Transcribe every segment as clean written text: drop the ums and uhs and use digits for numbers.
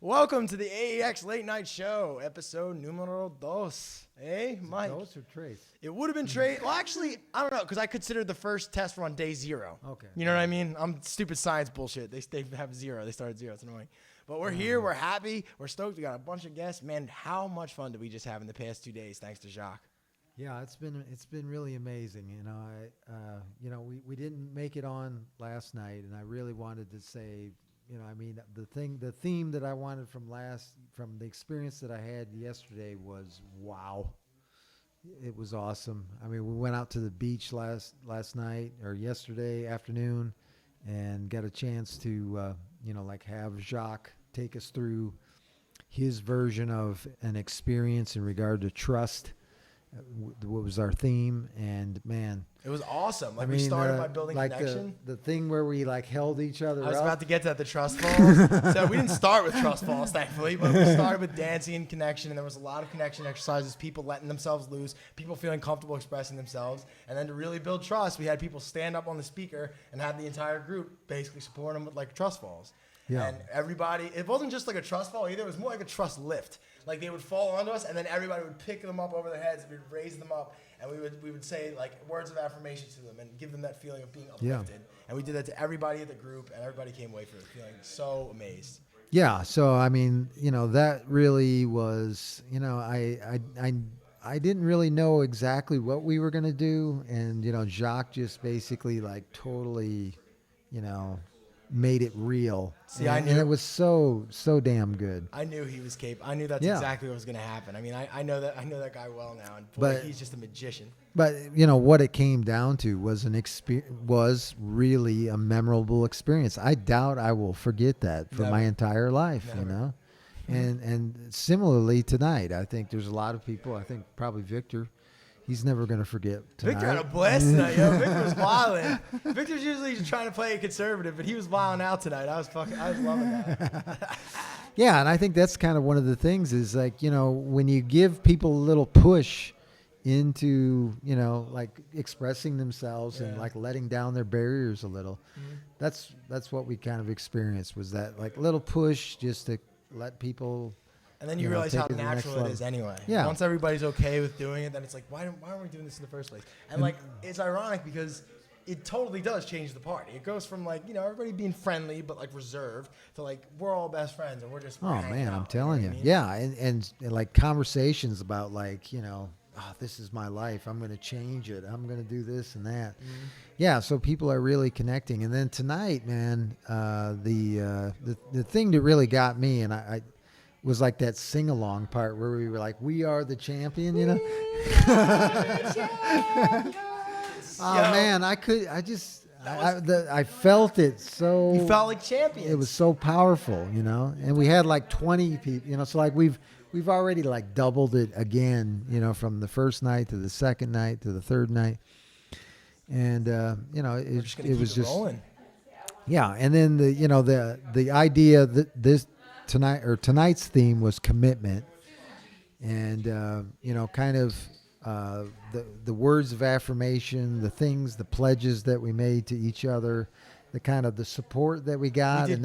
Welcome to the AEX Late Night Show, episode numero dos. Hey, Mike. Dos or trace? It would have been trace. Well, actually, I don't know, because I considered the first test run day 0. Okay. You know what I mean? I'm stupid science bullshit. They have 0. They started 0. It's annoying. But we're here. We're happy. We're stoked. We got a bunch of guests. Man, how much fun did we just have in the past 2 days, thanks to Jacques? Yeah, it's been really amazing. We didn't make it on last night, and I really wanted to say, the theme that I wanted from the experience that I had yesterday was wow. It was awesome. I mean, we went out to the beach last night or yesterday afternoon, and got a chance to have Jacques take us through his version of an experience in regard to trust. What was our theme? And man, it was awesome. We started by building connection. The thing where we held each other up. I was about to get to that, the trust falls. So we didn't start with trust falls, thankfully, but we started with dancing and connection, and there was a lot of connection exercises, people letting themselves loose, people feeling comfortable expressing themselves. And then to really build trust, we had people stand up on the speaker and have the entire group basically support them with trust falls. Yeah. And everybody, it wasn't just like a trust fall either, it was more like a trust lift. They would fall onto us, and then everybody would pick them up over their heads, and we'd raise them up, and we would say words of affirmation to them and give them that feeling of being uplifted. Yeah. And we did that to everybody at the group, and everybody came away from it feeling so amazed. Yeah, so that really was, I didn't really know exactly what we were gonna do, and Jacques just basically totally, made it real. See, and it was so damn good. I knew he was capable. I knew that's exactly what was going to happen. I mean, I know that guy well now, and boy, he's just a magician. But what it came down to was was really a memorable experience. I doubt I will forget that for my entire life. Never. And similarly tonight, I think there's a lot of people. I think probably Victor. He's never going to forget tonight. Victor had a blast tonight, yo. Victor was wilding. Victor's usually just trying to play a conservative, but he was wilding out tonight. I was loving that. Yeah, and I think that's kind of one of the things is when you give people a little push into, expressing themselves and letting down their barriers a little. Mm-hmm. That's what we kind of experienced was that little push just to let people. And then you realize how natural it is anyway. Yeah. Once everybody's okay with doing it, then it's why aren't we doing this in the first place? And it's ironic because it totally does change the party. It goes from everybody being friendly but reserved to we're all best friends and we're just man, out, I'm telling you. I mean? Yeah, and conversations about this is my life. I'm going to change it. I'm going to do this and that. Mm-hmm. Yeah, so people are really connecting. And then tonight, man, the thing that really got me, and I was that sing-along part where we were we are the champion, Oh, man, I felt it so. You felt like champions. It was so powerful, and we had 20 people, so we've already doubled it again, from the first night to the second night to the third night. And, it was just rolling. Yeah. And then the idea that tonight's theme was commitment, and the words of affirmation, the pledges that we made to each other, the support that we got, we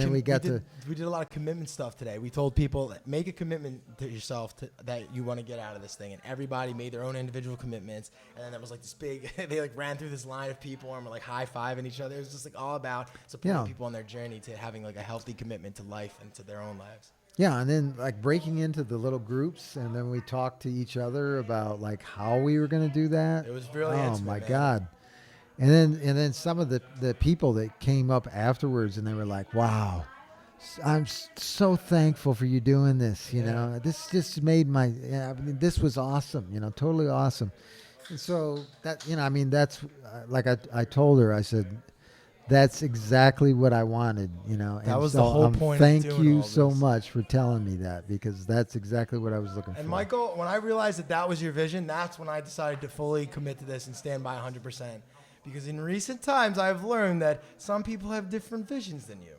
did a lot of commitment stuff today. We told people make a commitment to yourself that you want to get out of this thing, and everybody made their own individual commitments. And then there was this big, they ran through this line of people and were high-fiving each other. It was just all about supporting people on their journey to having a healthy commitment to life and to their own lives. Yeah, and then breaking into the little groups, and then we talked to each other about how we were going to do that. It was really intimate, my man. God. And then some of the people that came up afterwards, and they were wow, I'm so thankful for you doing this. This just made this was awesome. Totally awesome. And so that that's I told her, I said, that's exactly what I wanted. That was the whole point. Thank you so much for telling me that, because that's exactly what I was looking for. And Michael, when I realized that was your vision, that's when I decided to fully commit to this and stand by 100%. Because in recent times, I've learned that some people have different visions than you.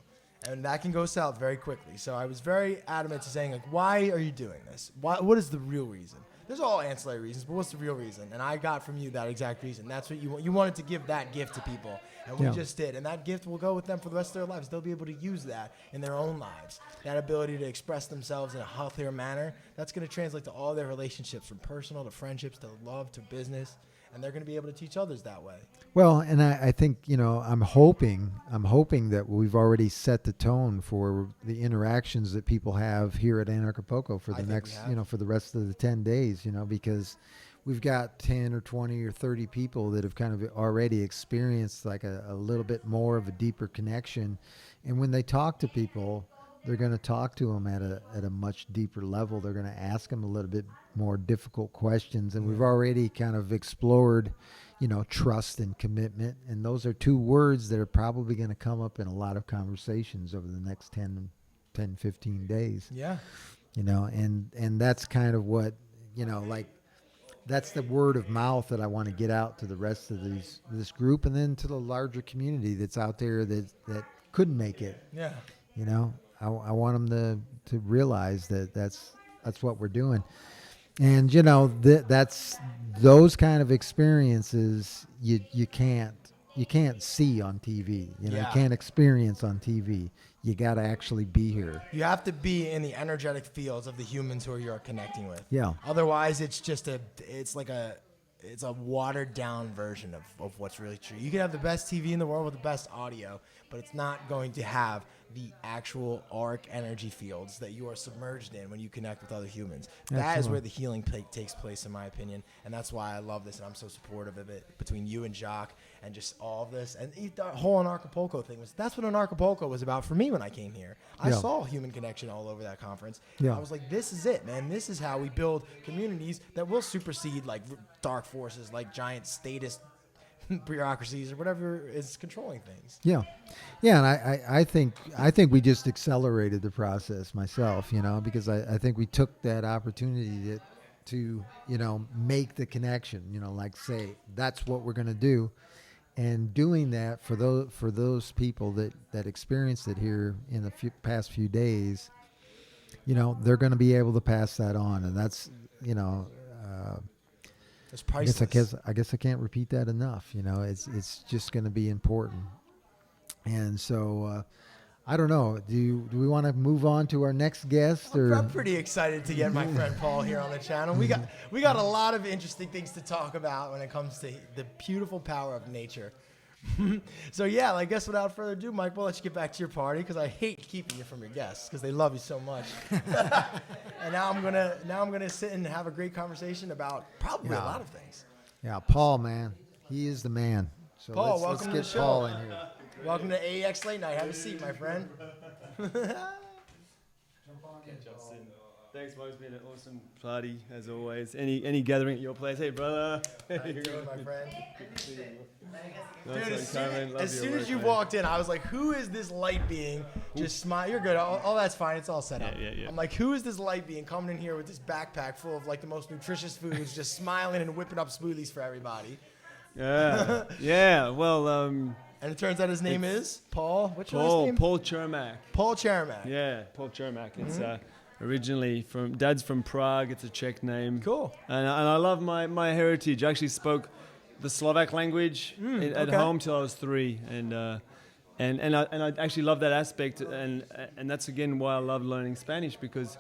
And that can go south very quickly. So I was very adamant to saying, why are you doing this? What is the real reason? There's all ancillary reasons, but what's the real reason? And I got from you that exact reason. That's what you want. You wanted to give that gift to people, and we just did. And that gift will go with them for the rest of their lives. They'll be able to use that in their own lives. That ability to express themselves in a healthier manner, that's going to translate to all their relationships, from personal to friendships to love to business. And they're going to be able to teach others that way. Well, and I think, I'm hoping that we've already set the tone for the interactions that people have here at Acapulco for the next, for the rest of the 10 days, because we've got 10 or 20 or 30 people that have kind of already experienced like a little bit more of a deeper connection. And when they talk to people, they're going to talk to them at a much deeper level. They're going to ask them a little bit more difficult questions. And we've already kind of explored, trust and commitment. And those are two words that are probably going to come up in a lot of conversations over the next 10, 15 days. Yeah. And that's kind of what, that's the word of mouth that I want to get out to the rest of this group, and then to the larger community that's out there that couldn't make it. Yeah. I want them to realize that that's what we're doing. And, that's those kind of experiences you can't see on TV. You can't experience on TV. You got to actually be here. You have to be in the energetic fields of the humans who you're connecting with. Yeah. Otherwise, it's a watered down version of what's really true. You can have the best TV in the world with the best audio, but it's not going to have the actual arc energy fields that you are submerged in when you connect with other humans. That is where the healing takes place, in my opinion, and that's why I love this, and I'm so supportive of it, between you and Jacques and just all of this. And the whole Anarchapulco thing that's what Anarchapulco was about for me when I came here. I saw human connection all over that conference. I was like, this is it, man. This is how we build communities that will supersede like dark forces, like giant statist bureaucracies or whatever is controlling things. Yeah, and I think we just accelerated the process myself, because I think we took that opportunity to make the connection, like say that's what we're going to do, and doing that for those people that experienced it here in the past few days, they're going to be able to pass that on, and that's it's priceless. I guess I can't repeat that enough. It's just going to be important. And so, I don't know. Do we want to move on to our next guest? I'm pretty excited to get my friend Paul here on the channel. We got a lot of interesting things to talk about when it comes to the beautiful power of nature. So yeah, I guess without further ado, Mike, we'll let you get back to your party, because I hate keeping you from your guests because they love you so much. And now I'm gonna sit and have a great conversation about probably a lot of things. Yeah, Paul, man, he is the man. So Paul, let's welcome to get the show. Paul in here. Welcome to AEX Late Night. Have a seat, my friend. Thanks, Mo. It's been an awesome party, as always. Any gathering at your place? Hey, brother. How you doing, my friend? Dude, as soon as you walked in, I was like, who is this light being just smile? You're good. All that's fine. It's all set up. Yeah. I'm like, who is this light being coming in here with this backpack full of like the most nutritious foods, just smiling and whipping up smoothies for everybody? Yeah. Yeah. Well, and it turns out his name is Paul. What's your last name? Paul Cherymak. Paul Cherymak. Yeah, Paul Cherymak. It's originally Dad's from Prague. It's a Czech name. Cool. And I love my heritage. I actually spoke the Slovak language at home till I was 3, and I actually love that aspect, and that's again why I love learning Spanish, because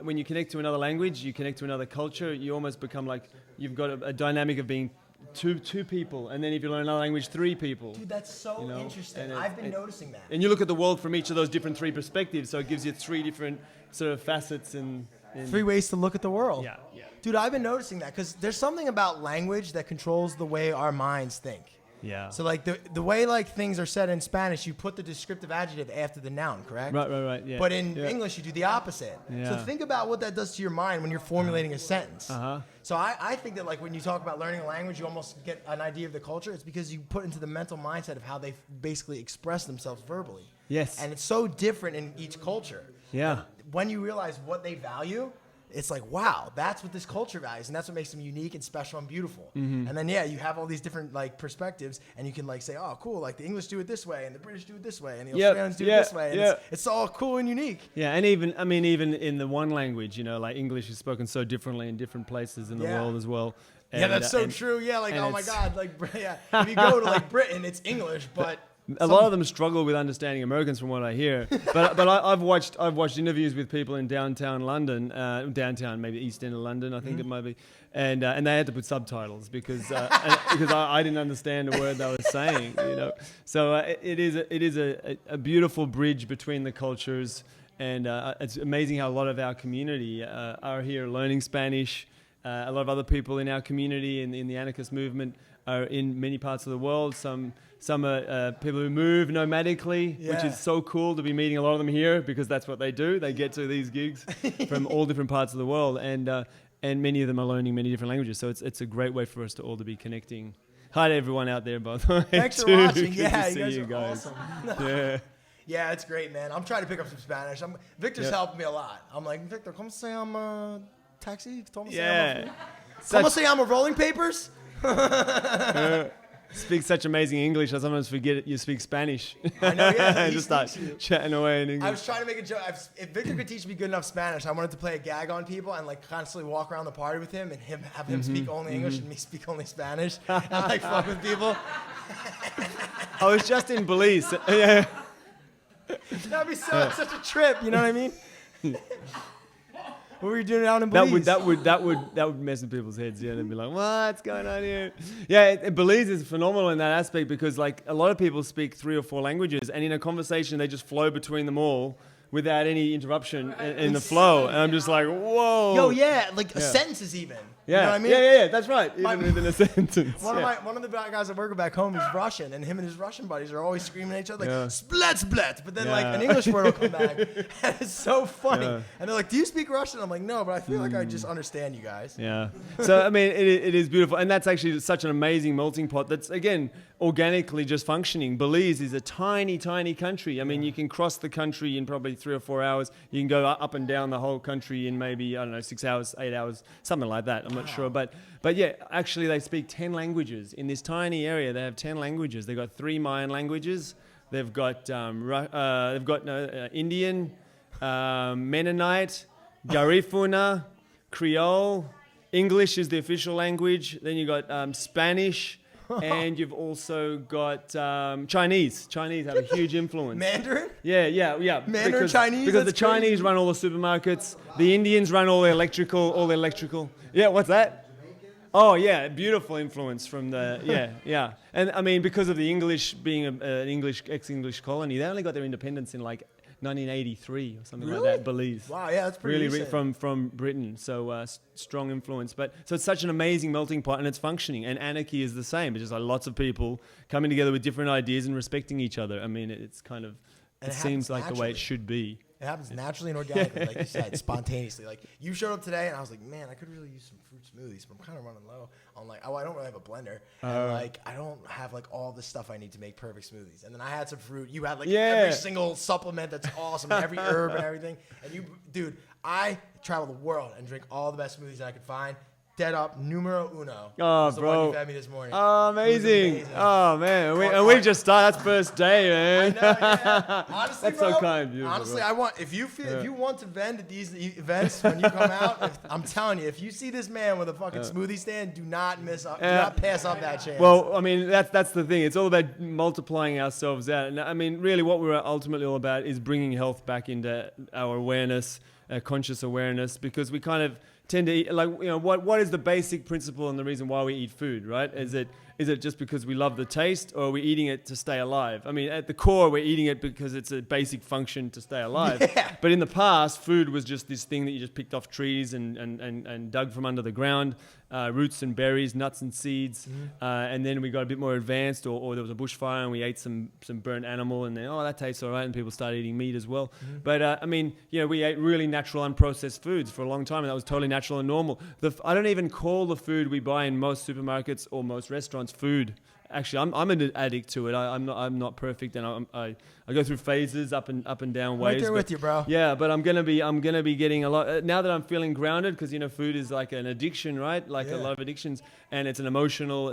when you connect to another language, you connect to another culture, you almost become like you've got a dynamic of being two people, and then if you learn another language, 3 people. Dude, that's so interesting. I've been noticing that. And you look at the world from each of those different 3 perspectives, so it gives you 3 different sort of facets and 3 ways to look at the world. Yeah. Dude, I've been noticing that because there's something about language that controls the way our minds think. Yeah. So like the way like things are said in Spanish, you put the descriptive adjective after the noun, correct? Right. Yeah. But in English, you do the opposite. Yeah. So think about what that does to your mind when you're formulating a sentence. Uh-huh. So I think that like when you talk about learning a language, you almost get an idea of the culture. It's because you put into the mental mindset of how they basically express themselves verbally. Yes. And it's so different in each culture. Yeah. When you realize what they value, it's like, wow, that's what this culture values, and that's what makes them unique and special and beautiful. And then you have all these different like perspectives, and you can like say, oh, cool, like the English do it this way, and the British do it this way, and the Australians do it this way, and it's all cool and unique. Yeah, and even in the one language, you know, like English is spoken so differently in different places in the world as well. And, that's so true. Yeah, like oh my God, like if you go to like Britain, it's English, but a lot of them struggle with understanding Americans, from what I hear. But I've watched interviews with people in downtown London, downtown maybe East End of London, I think it might be, and they had to put subtitles because I didn't understand a word they were saying. You know, so it is a beautiful bridge between the cultures, and it's amazing how a lot of our community are here learning Spanish. A lot of other people in our community in the anarchist movement are in many parts of the world. Some are people who move nomadically, which is so cool to be meeting a lot of them here, because that's what they do. They get to these gigs from all different parts of the world, and many of them are learning many different languages. So it's a great way for us to all to be connecting. Hi to everyone out there, by the way. Thanks for watching. Good to see you guys are awesome. Yeah, it's great, man. I'm trying to pick up some Spanish. Victor's helped me a lot. I'm like, Victor, ¿cómo se llama taxi? ¿Cómo se llama rolling papers? Speak such amazing English, I sometimes forget you speak Spanish. I know, yeah. And just start chatting away in English. I was trying to make a joke. If Victor could teach me good enough Spanish, I wanted to play a gag on people and like constantly walk around the party with him and have him speak only English and me speak only Spanish and like fuck with people. I was just in Belize. Yeah. That'd be such a trip. You know what I mean? What were you doing out in Belize? That would mess with people's heads. Yeah, they'd be like, "What's going on here?" Yeah, Belize is phenomenal in that aspect, because like a lot of people speak 3 or 4 languages, and in a conversation they just flow between them all without any interruption in the flow. And I'm just like, whoa. Yo, sentences even. Yeah, you know what I mean? Yeah, that's right. Even within a sentence. One of the guys I work with back home is Russian, and him and his Russian buddies are always screaming at each other like split, but then like an English word will come back, and it's so funny. And they're like, "Do you speak Russian?" I'm like, "No, but I feel like I just understand you guys." Yeah. So I mean, it is beautiful, and that's actually such an amazing melting pot. That's again organically just functioning. Belize is a tiny, tiny country. I mean, you can cross the country in probably 3 or 4 hours. You can go up and down the whole country in maybe 6 hours, 8 hours, something like that. I'm not sure, but yeah, actually they speak 10 languages in this tiny area. They have 10 languages. They've got 3 Mayan languages. They've got Indian, Mennonite, Garifuna, Creole. English is the official language. Then you've got Spanish, and you've also got Chinese. Chinese have a huge influence. Mandarin? Yeah. Mandarin Chinese? Because the crazy. Chinese run all the supermarkets. The Indians run all the electrical. Yeah, what's that? Oh, yeah, beautiful influence from the, yeah. And I mean, because of the English being an ex-English colony, they only got their independence in like 1983 or something like that, Belize. Wow, yeah, that's pretty recent. From Britain, so strong influence. But so it's such an amazing melting pot, and it's functioning. And Anarchy is the same. It's just like lots of people coming together with different ideas and respecting each other. I mean, it's kind of, it seems like the way it should be. It happens naturally and organically, like you said, spontaneously. Like you showed up today, and I was like, man, I could really use some fruit smoothies, but I'm kind of running low. I'm like, I don't really have a blender, and like I don't have like all the stuff I need to make perfect smoothies. And then I had some fruit. You had like every single supplement that's awesome, every herb and everything. And dude, I travel the world and drink all the best smoothies I could find. Dead up, numero uno. Oh, the bro. one you fed me this morning. Oh, amazing. Oh, man. We've just started. That's first day, man. I know, yeah. Honestly, that's bro, so kind of you. Honestly, I want, if you want to vend at these events when you come out, I'm telling you, if you see this man with a fucking smoothie stand, do not pass up that chance. Well, I mean, that's the thing. It's all about multiplying ourselves out. And I mean, really what we're ultimately all about is bringing health back into our awareness, conscious awareness, because we kind of tend to eat, like, what is the basic principle and the reason why we eat food, right? Is it just because we love the taste, or are we eating it to stay alive? I mean, at the core, we're eating it because it's a basic function to stay alive. Yeah. But in the past, food was just this thing that you just picked off trees and dug from under the ground, roots and berries, nuts and seeds. Mm-hmm. And then we got a bit more advanced, or there was a bushfire and we ate some burnt animal, and then, that tastes all right, and people started eating meat as well. Mm-hmm. But I mean, we ate really natural, unprocessed foods for a long time, and that was totally natural and normal. I don't even call the food we buy in most supermarkets or most restaurants food actually, I'm an addict to it. I'm not perfect, and I go through phases, up and down ways. Right there with you, bro. Yeah, but I'm gonna be getting a lot now that I'm feeling grounded, because food is like an addiction, right? Like a lot of addictions, and it's an emotional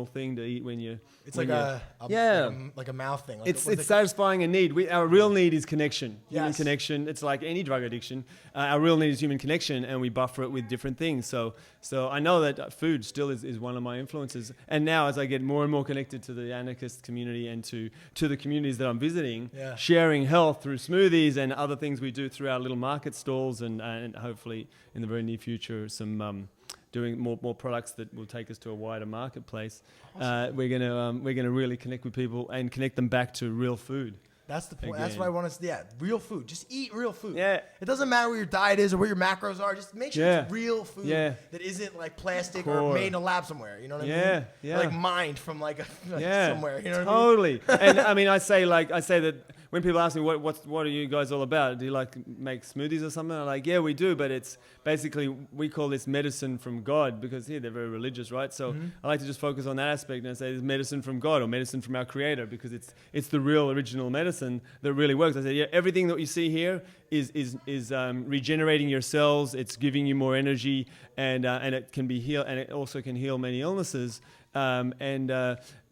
thing to eat when you. It's when like a mouth thing. Like it's satisfying a need. Our real need is connection, human Yes. connection. It's like any drug addiction. Our real need is human connection, and we buffer it with different things. So I know that food still is one of my influences. And now, as I get more and more connected to the anarchist community and to the communities that I'm visiting, sharing health through smoothies and other things we do through our little market stalls, and hopefully in the very near future some. Doing more products that will take us to a wider marketplace. Awesome. We're gonna really connect with people and connect them back to real food. That's the point. Again. That's what I want to. Yeah, real food. Just eat real food. Yeah. It doesn't matter what your diet is or what your macros are. Just make sure it's real food that isn't like plastic or made in a lab somewhere. You know what I mean? Yeah. Like mined from somewhere. You know what totally. I mean? And I mean, I say that when people ask me what are you guys all about? Do you like make smoothies or something? I'm like, yeah, we do, but it's basically we call this medicine from God, because here they're very religious, right? So I like to just focus on that aspect and say it's medicine from God or medicine from our Creator, because it's the real original medicine that really works. I say, everything that you see here is regenerating your cells. It's giving you more energy, and it can be heal, and it also can heal many illnesses.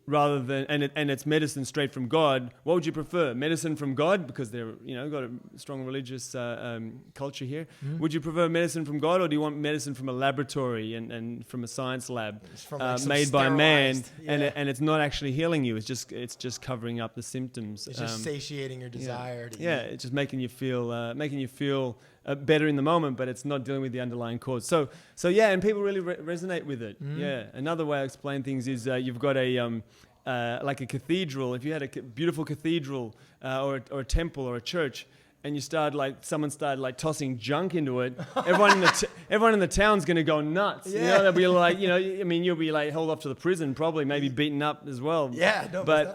Rather than and it's medicine straight from God. What would you prefer? Medicine from God, because they're got a strong religious culture here. Would you prefer medicine from God, or do you want medicine from a laboratory and from a science lab made by man, and it's not actually healing you? It's just covering up the symptoms. It's just satiating your desire. To eat. It's just making you feel better in the moment, but it's not dealing with the underlying cause. So and people really resonate with it. Yeah. Another way I explain things is you've got like a cathedral. If you had a beautiful cathedral or a temple or a church, and someone started tossing junk into it, everyone in the town's going to go nuts. Yeah. They'll be like, you'll be like held off to the prison, probably maybe beaten up as well. Yeah. No, but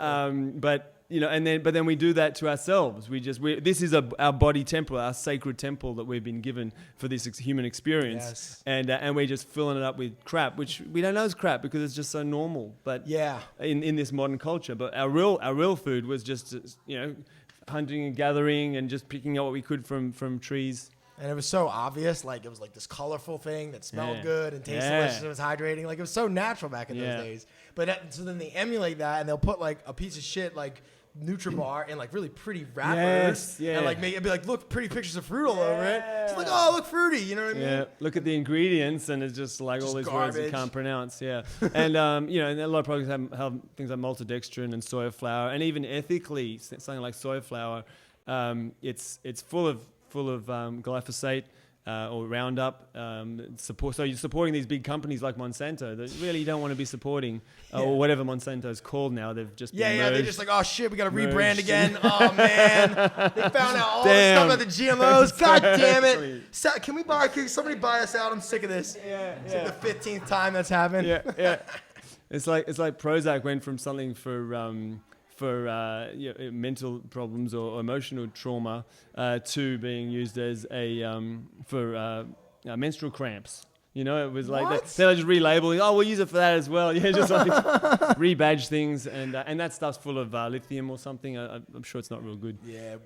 then we do that to ourselves. This is our body temple, our sacred temple that we've been given for this human experience. Yes. And we're just filling it up with crap, which we don't know is crap because it's just so normal. But in this modern culture, but our real food was just hunting and gathering and just picking up what we could from trees. And it was so obvious, it was like this colorful thing that smelled good and tasted delicious and was hydrating. It was so natural back in those days. But so then they emulate that, and they'll put a piece of shit Nutribar in really pretty wrappers. And it'd be look, pretty pictures of fruit all over it. It's oh, look fruity, you know what I mean? Yeah, look at the ingredients, and it's just all these words you can't pronounce. Yeah. And and a lot of products have things like maltodextrin and soy flour, and even ethically something like soy flour, it's full of glyphosate or Roundup. So you're supporting these big companies like Monsanto that really you don't want to be supporting, or whatever Monsanto's called now. They've just been merged. They're just oh shit, we got to rebrand again. Oh man, they found out all this stuff about the GMOs. God damn it! So, can somebody buy us out? I'm sick of this. It's like the 15th time that's happened. Yeah. It's like Prozac went from something for mental problems or emotional trauma to being used as for menstrual cramps. It was like they're just relabeling. Oh, we'll use it for that as well. Yeah, just rebadge things, and that stuff's full of lithium or something. I'm sure it's not real good. Yeah,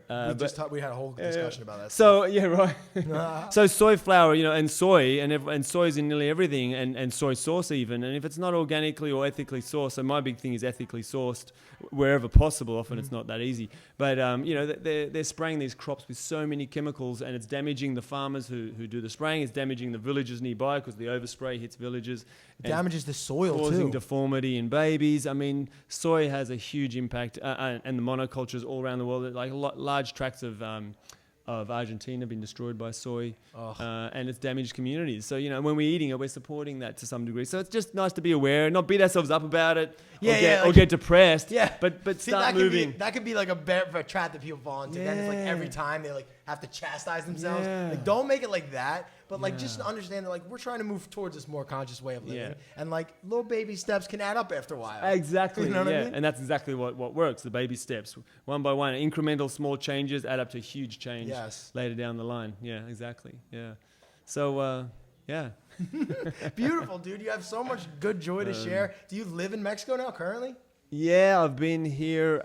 we had a whole discussion about that. So right. So soy flour, and soy, and soy is in nearly everything, and soy sauce even. And if it's not organically or ethically sourced, so my big thing is ethically sourced wherever possible. Often it's not that easy, but they're spraying these crops with so many chemicals, and it's damaging the farmers who do the spraying. It's damaging the villages nearby, because the overspray hits villages. Damages the soil causing deformity in babies. I mean, soy has a huge impact, and the monocultures all around the world. Large tracts of Argentina have been destroyed by soy, and it's damaged communities. So when we're eating it, we're supporting that to some degree. So it's just nice to be aware, not beat ourselves up about it, or get depressed. Yeah, but start moving. That could be like a trap that people fall into. Then it's every time they have to chastise themselves. Don't make it like that. But just understand that we're trying to move towards this more conscious way of living, and little baby steps can add up after a while. Exactly, you know what I mean? And that's exactly what works. The baby steps, one by one, incremental small changes add up to huge change later down the line. Yeah, exactly. Yeah, so Beautiful, dude. You have so much good joy to share. Do you live in Mexico now currently? Yeah, I've been here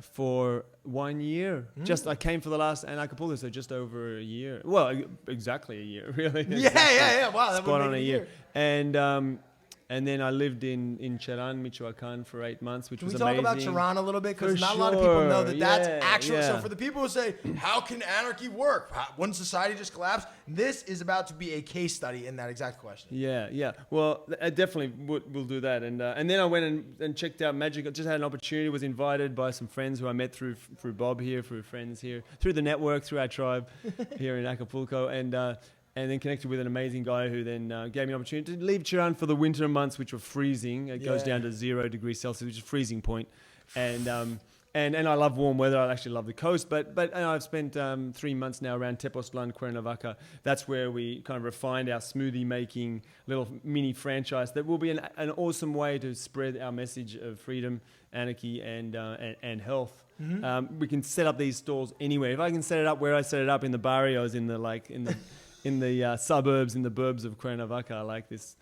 for 1 year. I came for the last Acapulco, so just over a year. Well, exactly a year, really. Yeah. Wow, that Spot would on make a year. And then I lived in Cheron, Michoacan for 8 months, which was amazing. Can we talk about Cheron a little bit? Because For not a lot of people know sure. that's Yeah, actual. yeah. So for the people who say, how can anarchy work? Wouldn't society just collapse? This is about to be a case study in that exact question. Yeah. Well, I definitely will do that. And then I went and checked out Magic. I just had an opportunity, was invited by some friends who I met through Bob here, through friends here, through the network, through our tribe here in Acapulco. And then connected with an amazing guy who then gave me an opportunity to leave Cheron for the winter months, which were freezing. It goes down to 0 degrees Celsius, which is freezing point. And I love warm weather. I actually love the coast. But I've spent 3 months now around Tepoztlan, Cuernavaca. That's where we kind of refined our smoothie making little mini franchise that will be an awesome way to spread our message of freedom, anarchy, and health. Mm-hmm. We can set up these stalls anywhere. If I can set it up where I set it up in the barrios, in the suburbs, in the burbs of Cuernavaca, I like this.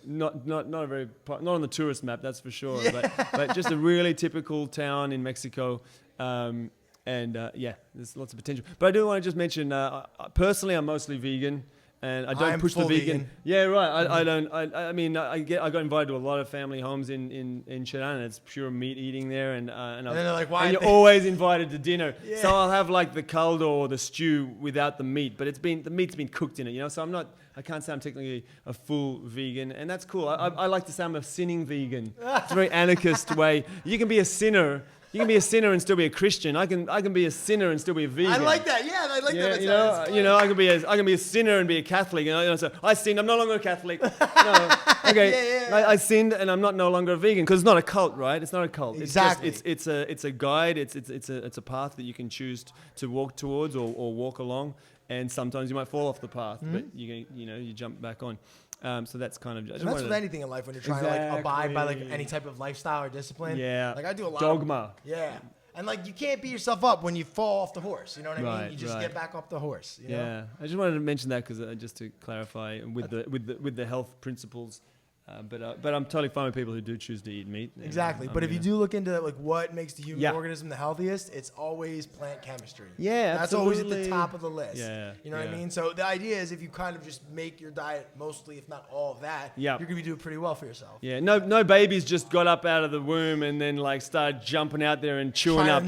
Not on the tourist map, that's for sure. Yeah. But just a really typical town in Mexico, there's lots of potential. But I do want to just mention, personally, I'm mostly vegan, and I don't push the vegan. Yeah, right. I got invited to a lot of family homes in Cheron, and it's pure meat eating there, and then they're like, why? And you're always invited to dinner. Yeah. So I'll have like the caldo or the stew without the meat, but the meat's been cooked in it, So I can't say I'm technically a full vegan, and that's cool. I like to say I'm a sinning vegan. It's a very anarchist way. You can be a sinner. You can be a sinner and still be a Christian. I can be a sinner and still be a vegan. I like that. Yeah, I like that. I can be a sinner and be a Catholic. So I sinned. I'm no longer a Catholic. No. Okay. Yeah. I sinned and I'm no longer a vegan because it's not a cult, right? It's not a cult. Exactly. It's a guide. It's a path that you can choose to walk towards or walk along. And sometimes you might fall off the path, but you jump back on. So that's kind of. And that's with anything in life when you're trying to abide by any type of lifestyle or discipline. Yeah. I do a lot dogma. And you can't beat yourself up when you fall off the horse. You know what I mean? You just get back up the horse. You know? I just wanted to mention that because just to clarify with the health principles. But I'm totally fine with people who do choose to eat meat. Exactly. But if you do look into what makes the human organism the healthiest, it's always plant chemistry. Yeah, that's always at the top of the list. Yeah. You know what I mean? So the idea is if you kind of just make your diet mostly, if not all of that, you're going to be doing pretty well for yourself. Yeah. No babies just got up out of the womb and then started jumping out there and chewing up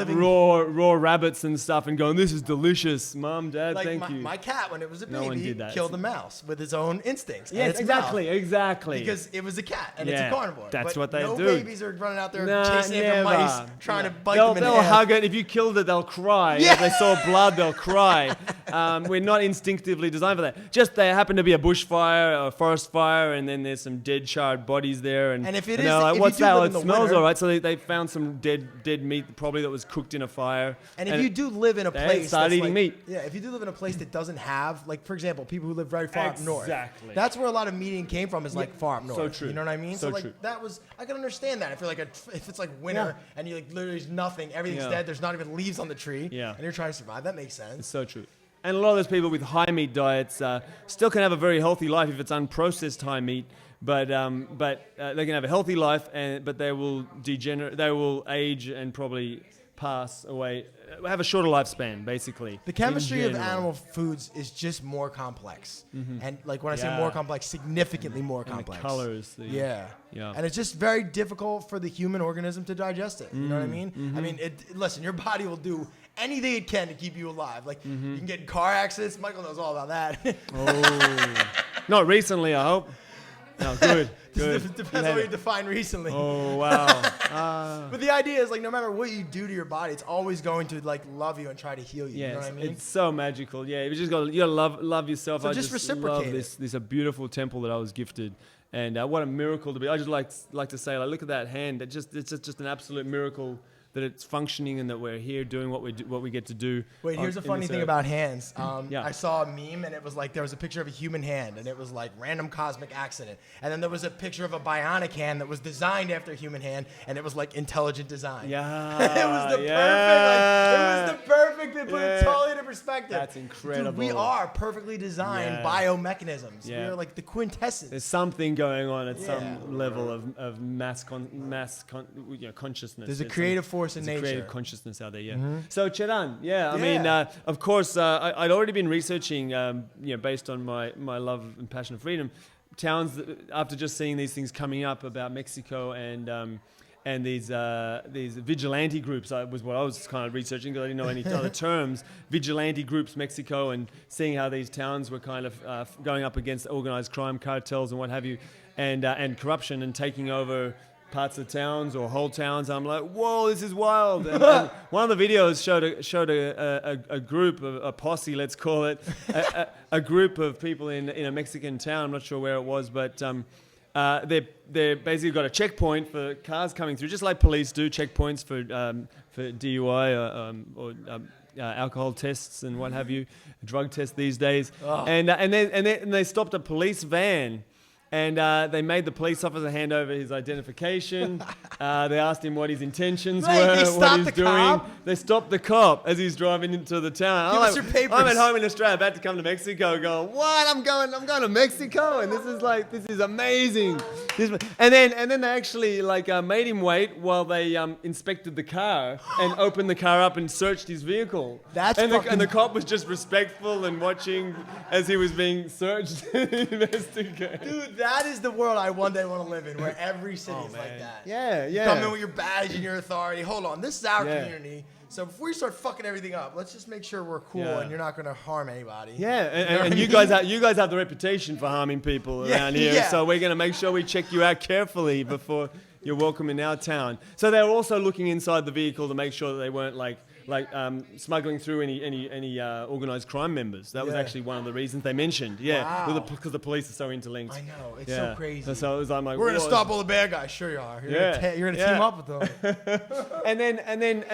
raw rabbits and stuff and going, this is delicious, Mom, Dad, thank you. My cat, when it was a baby, killed a mouse with his own instincts. Yes, exactly. Because it was a cat and it's a carnivore. That's what they do. No babies are running out there chasing after mice, trying to bite them in They'll half. hug it. If you killed it, they'll cry. Yeah. If they saw blood, they'll cry. We're not instinctively designed for that. Just there happened to be a bushfire, a forest fire, and then there's some dead, charred bodies there. And if it is, they're like, what's that? It smells all right. So they found some dead meat, probably that was cooked in a fire. And if you do live in a place, start eating meat. Yeah, if you do live in a place that doesn't have, for example, people who live very far up north. Exactly. That's where a lot of meat eating came from. Is far up north. So true. You know what I mean? So true. That was, I can understand that. If it's winter and you literally there's nothing, everything's dead. There's not even leaves on the tree. Yeah. And you're trying to survive. That makes sense. It's so true. And a lot of those people with high meat diets still can have a very healthy life if it's unprocessed high meat. But they can have a healthy life, but they will degenerate. They will age and probably pass away, have a shorter lifespan, basically. The chemistry of animal foods is just more complex. Mm-hmm. And when I say more complex, significantly more complex. The colors. Yeah. And it's just very difficult for the human organism to digest it. You know what I mean? Mm-hmm. I mean, listen, your body will do anything it can to keep you alive. You can get in car accidents. Michael knows all about that. Oh. Not recently, I hope. No, good. Depends on what you define recently. Oh, wow. But the idea is, no matter what you do to your body, it's always going to, love you and try to heal you. Yeah, you know what I mean? It's so magical. Yeah, you gotta love yourself. So just reciprocate love this. This a beautiful temple that I was gifted. And what a miracle to be. I just like to say, look at that hand. It's just an absolute miracle that it's functioning and that we're here doing what we get to do. Wait, here's a funny thing about hands. I saw a meme and it was there was a picture of a human hand and it was random cosmic accident. And then there was a picture of a bionic hand that was designed after a human hand and it was intelligent design. Yeah. It was the perfect perfect. They put it totally into perspective. That's incredible. Dude, we are perfectly designed biomechanisms. Yeah. We are like the quintessence. There's something going on at some level of consciousness. There's a creative force in nature. Creative consciousness out there, So Cheron, I mean, of course, I'd already been researching, based on my love and passion of freedom, towns that, after just seeing these things coming up about Mexico and these vigilante groups was what I was kind of researching because I didn't know any other terms. Vigilante groups, Mexico, and seeing how these towns were kind of going up against organized crime cartels and what have you, and corruption and taking over parts of towns or whole towns. I'm like, whoa, this is wild. And one of the videos showed a group, a posse, let's call it, a group of people in a Mexican town. I'm not sure where it was, but they basically got a checkpoint for cars coming through, just like police do, checkpoints for DUI or alcohol tests and what have you, drug tests these days. And they stopped a police van. And they made the police officer hand over his identification. They asked him what his intentions were, what he's doing. Cop? They stopped the cop as he's driving into the town. Give us your papers. I'm at home in Australia, about to come to Mexico, going, what? I'm going to Mexico, and this is amazing. And then they actually made him wait while they inspected the car and opened the car up and searched his vehicle. And the cop was just respectful and watching as he was being searched and investigated. Dude, that is the world I one day want to live in, where every city is like that. Yeah. You come in with your badge and your authority. Hold on, this is our community. So before we start fucking everything up, let's just make sure we're cool and you're not going to harm anybody. Yeah, and you guys have the reputation for harming people around here. So we're going to make sure we check you out carefully before you're welcome in our town. So they were also looking inside the vehicle to make sure that they weren't smuggling through any organized crime members. That was actually one of the reasons they mentioned. Yeah, because the police are so interlinked. I know, it's so crazy. So it was like, we're gonna stop all the bad guys. Sure you are. You're gonna team up with them. and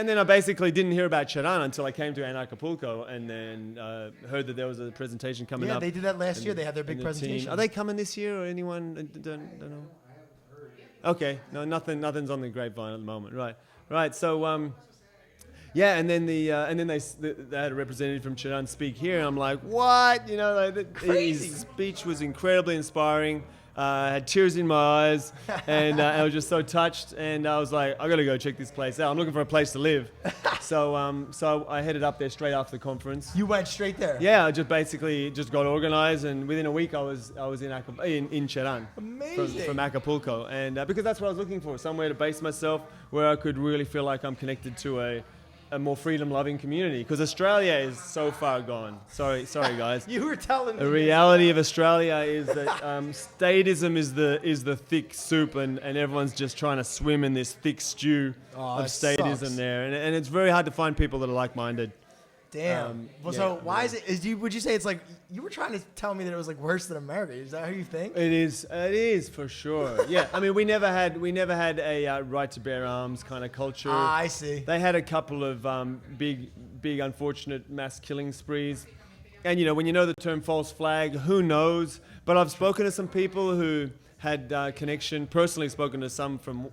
then I basically didn't hear about Cheron until I came to Acapulco and then heard that there was a presentation coming up. Yeah, they did that last year. They had their big presentation. Are they coming this year or anyone? Don't know. Okay, no, nothing's on the grapevine at the moment. Right. So. Yeah, and then they had a representative from Cheron speak here, and I'm like, what? Crazy. His speech was incredibly inspiring. I had tears in my eyes, and I was just so touched. And I was like, I got to go check this place out. I'm looking for a place to live. So I headed up there straight after the conference. You went straight there? Yeah, I just got organized, and within a week I was in Cheron. Amazing. From Acapulco, and because that's what I was looking for, somewhere to base myself where I could really feel like I'm connected to a more freedom-loving community, because Australia is so far gone. Sorry, guys. You were telling me. The reality of Australia is that statism is the thick soup, and everyone's just trying to swim in this thick stew of statism sucks. There, and it's very hard to find people that are like-minded. Damn. So why is it? Would you say it's like you were trying to tell me that it was like worse than America? Is that how you think? It is for sure. Yeah. I mean, we never had a right to bear arms kind of culture. I see. They had a couple of big unfortunate mass killing sprees, and when you know the term false flag, who knows? But I've spoken to some people who had connection, personally spoken to some from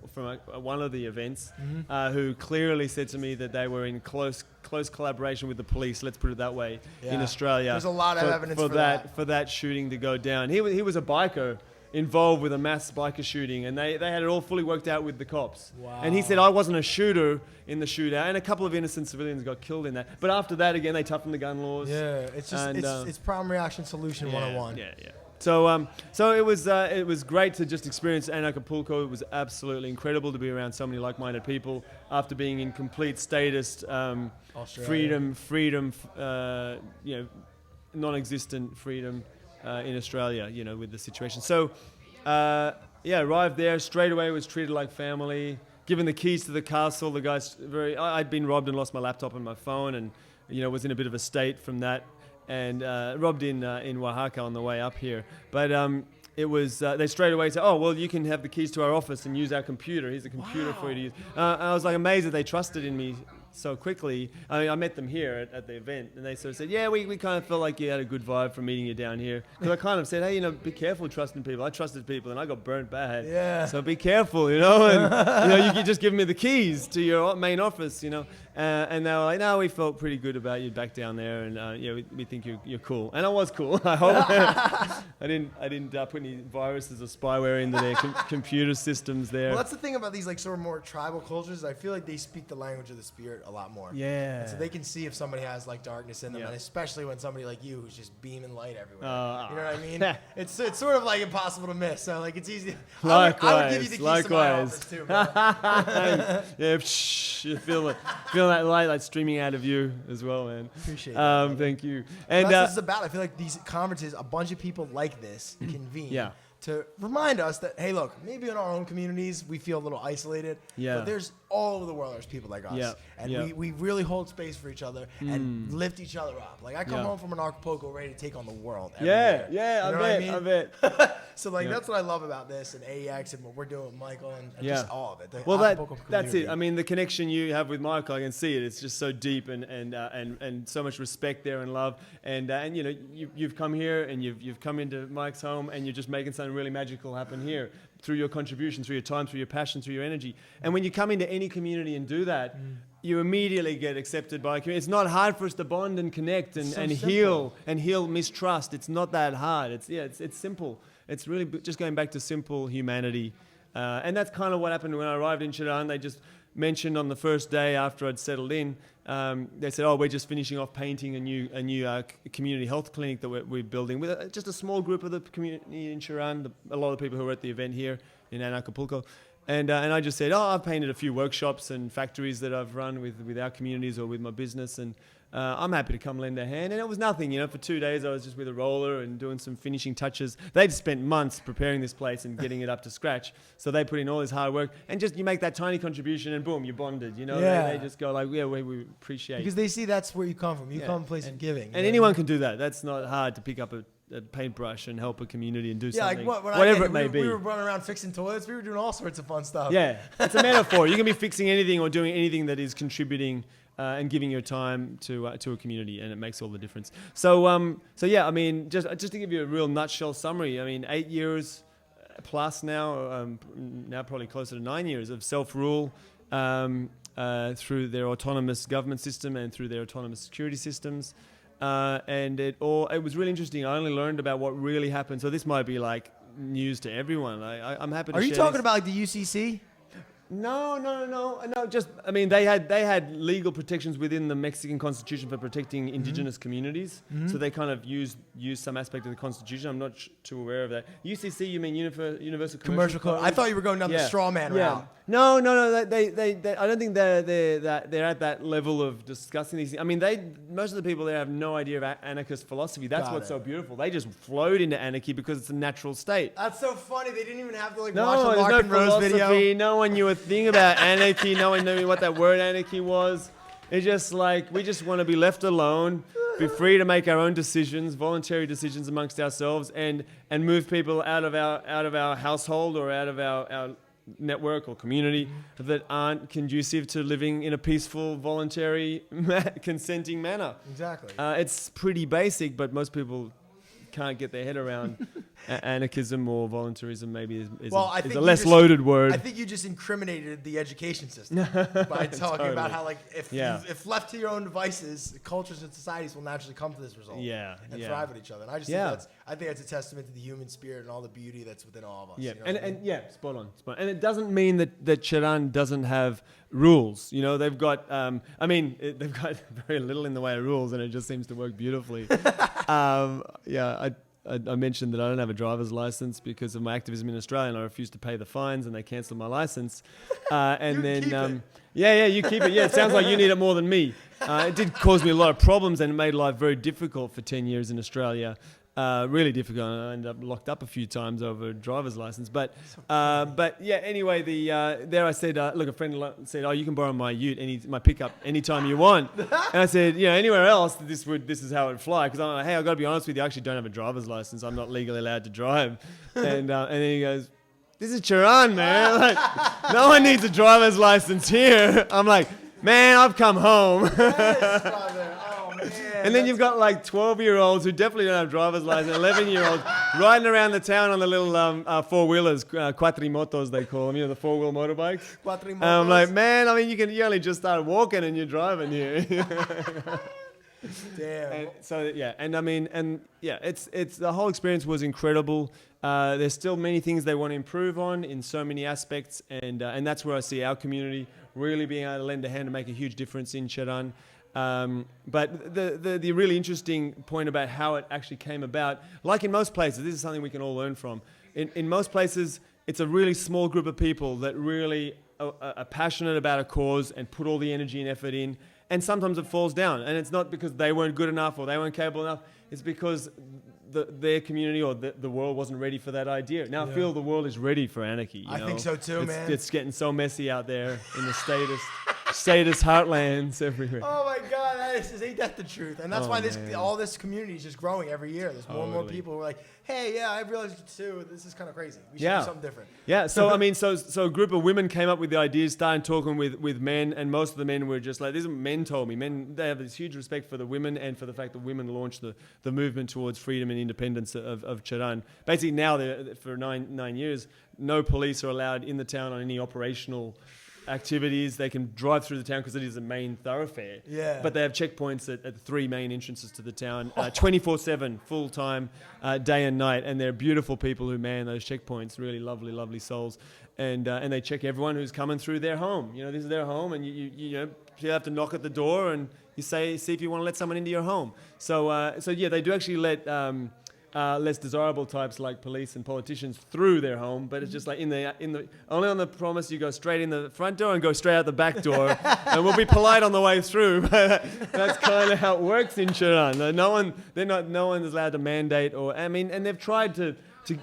one of the events, who clearly said to me that they were in close collaboration with the police, let's put it that way, in Australia. There's a lot of evidence for that shooting to go down. He was a biker involved with a mass biker shooting, and they had it all fully worked out with the cops. Wow. And he said, I wasn't a shooter in the shootout, and a couple of innocent civilians got killed in that. But after that, again, they toughened the gun laws. Yeah, it's just it's problem reaction solution 101. Yeah. So it was great to just experience Acapulco. It was absolutely incredible to be around so many like-minded people after being in complete statist freedom, non-existent freedom in Australia, with the situation. So arrived there straight away. Was treated like family. Given the keys to the castle, the guys I'd been robbed and lost my laptop and my phone, and was in a bit of a state from that. And robbed in Oaxaca on the way up here. But it was, they straight away said, oh, well, you can have the keys to our office and use our computer. Here's a computer for you to use. I was like amazed that they trusted in me so quickly. I mean, I met them here at the event, and they sort of said, yeah, we kind of felt like you had a good vibe from meeting you down here. Because I kind of said, hey, be careful trusting people. I trusted people, and I got burnt bad. Yeah. So be careful, and, you could just give me the keys to your main office, And they were like, no, we felt pretty good about you back down there, and we think you're cool. And I was cool, I hope. I didn't put any viruses or spyware into their computer systems there. Well, that's the thing about these like sort of more tribal cultures. I feel like they speak the language of the spirit a lot more. Yeah. And so they can see if somebody has like darkness in them, and especially when somebody like you who's just beaming light everywhere. You know what I mean? It's sort of like impossible to miss. So like it's easy. Likewise. I would give you the keys to my office too, bro. Yeah, you feel that light like streaming out of you as well, man. Appreciate that. Thank you. And And that's what it's about. I feel like these conferences, a bunch of people like this convene to remind us that, hey, look, maybe in our own communities we feel a little isolated, but there's all over the world there's people like us. And we really hold space for each other and lift each other up. Like I come home from an Acapulco ready to take on the world every year. I bet. So like that's what I love about this and AEX and what we're doing with Michael and just all of it. That's it. I mean, the connection you have with Michael, I can see it. It's just so deep and so much respect there and love. And you've come here and you've come into Mike's home and you're just making something really magical happen here through your contribution, through your time, through your passion, through your energy. And when you come into any community and do that, you immediately get accepted by a community. It's not hard for us to bond and connect and heal mistrust. It's not that hard. It's simple. It's really just going back to simple humanity. And that's kind of what happened when I arrived in Cheron. They just mentioned on the first day after I'd settled in, they said, we're just finishing off painting a new community health clinic that we're building with just a small group of the community in Cheron, a lot of people who were at the event here in Acapulco. And I just said, I've painted a few workshops and factories that I've run with our communities or with my business, and I'm happy to come lend a hand. And it was nothing, for 2 days I was just with a roller and doing some finishing touches. They'd spent months preparing this place and getting it up to scratch. So they put in all this hard work, and just you make that tiny contribution and boom, you're bonded, They just go like, we appreciate. Because they see that's where you come from. You come from a place of giving. And anyone can do that. That's not hard to pick up a paintbrush and help a community and do something, like whatever it may be. We were running around fixing toilets. We were doing all sorts of fun stuff. Yeah, it's a metaphor. You can be fixing anything or doing anything that is contributing and giving your time to a community, and it makes all the difference. So I mean, just to give you a real nutshell summary, I mean, 8 years plus now probably closer to 9 years of self-rule through their autonomous government system and through their autonomous security systems. And it was really interesting. I only learned about what really happened. So this might be like news to everyone. I'm happy to share. Are you talking about like the UCC? No. Just, I mean, they had legal protections within the Mexican Constitution for protecting indigenous communities. So they kind of used some aspect of the Constitution. I'm not too aware of that. UCC, you mean Universal Commercial Code? I thought you were going down the straw man route. No. They I don't think they're at that level of discussing these things. I mean, most of the people there have no idea of anarchist philosophy. That's what's so beautiful. They just flowed into anarchy because it's a natural state. That's so funny. They didn't even have to watch a Lark and Rose video. No one knew a thing about anarchy. No one knew what that word anarchy was. It's just like we just want to be left alone, be free to make our own decisions, voluntary decisions amongst ourselves, and move people out of our household or out of our network or community that aren't conducive to living in a peaceful, voluntary, consenting manner. Exactly. It's pretty basic, but most people can't get their head around anarchism or voluntarism. Maybe is a less loaded word. I think you just incriminated the education system by talking about how, like, if left to your own devices, cultures and societies will naturally come to this result. And thrive with each other. And I just think that's a testament to the human spirit and all the beauty that's within all of us. Yeah, you know spot on. And it doesn't mean that Cheron doesn't have rules. They've got. They've got very little in the way of rules, and it just seems to work beautifully. I mentioned that I don't have a driver's license because of my activism in Australia, and I refused to pay the fines, and they cancelled my license. You keep it. Yeah, it sounds like you need it more than me. It did cause me a lot of problems, and it made life very difficult for 10 years in Australia. Really difficult. I ended up locked up a few times over a driver's license. But anyway, there I said, look, a friend said, you can borrow my ute, my pickup, anytime you want. And I said, anywhere else, this is how it would fly. Because I'm like, hey, I've got to be honest with you, I actually don't have a driver's license. I'm not legally allowed to drive. And then he goes, this is Cheron, man. Like, no one needs a driver's license here. I'm like, man, I've come home. Yes, brother. Oh, man. And then you've got like 12-year-olds who definitely don't have driver's license, 11-year-olds riding around the town on the little four-wheelers, quatrimotos they call them, the four-wheel motorbikes. Quatrimotos. I'm like, man, I mean, you only just started walking and you're driving here. Damn. And so yeah, and I mean, and yeah, it's the whole experience was incredible. There's still many things they want to improve on in so many aspects, and that's where I see our community really being able to lend a hand to make a huge difference in Cheron. But the really interesting point about how it actually came about, like in most places, this is something we can all learn from. In most places, it's a really small group of people that really are passionate about a cause and put all the energy and effort in. And sometimes it falls down. And it's not because they weren't good enough or they weren't capable enough. It's because their community or the world wasn't ready for that idea. Now I feel the world is ready for anarchy. I think so too, man. It's getting so messy out there in the statist heartlands everywhere. Oh my God, ain't that the truth? And that's why all this community is just growing every year. There's more and more people who are like, hey, yeah, I realized it too. This is kind of crazy. We should do something different. Yeah, so I mean, so a group of women came up with the ideas, started talking with men, and most of the men were just like, these are men told me. Men, they have this huge respect for the women and for the fact that women launched the movement towards freedom and independence of Cheron. Basically now, for nine years, no police are allowed in the town on any operational activities. They can drive through the town because it is a main thoroughfare. Yeah. But they have checkpoints at the three main entrances to the town, 24/7, full time, day and night. And they're beautiful people who man those checkpoints. Really lovely, lovely souls. And they check everyone who's coming through their home. This is their home, and you have to knock at the door and you see if you want to let someone into your home. So yeah, they do actually let less desirable types like police and politicians through their home, but it's just like in the only on the promise you go straight in the front door and go straight out the back door, and we'll be polite on the way through. But that's kind of how it works in Cheron. No one is allowed to mandate and they've tried to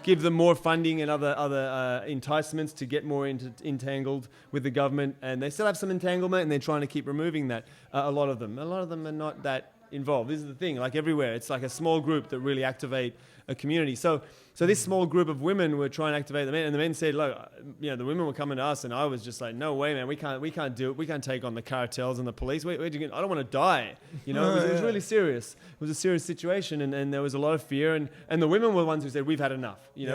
give them more funding and other enticements to get more entangled with the government, and they still have some entanglement, and they're trying to keep removing that. A lot of them are not that involved. This is the thing, like everywhere, it's like a small group that really activate a community. So this small group of women were trying to activate the men, and the men said, look, the women were coming to us, and I was just like, no way, man, we can't do it. We can't take on the cartels and the police. I don't want to die. It was really serious. It was a serious situation, and there was a lot of fear, and the women were the ones who said, we've had enough. We've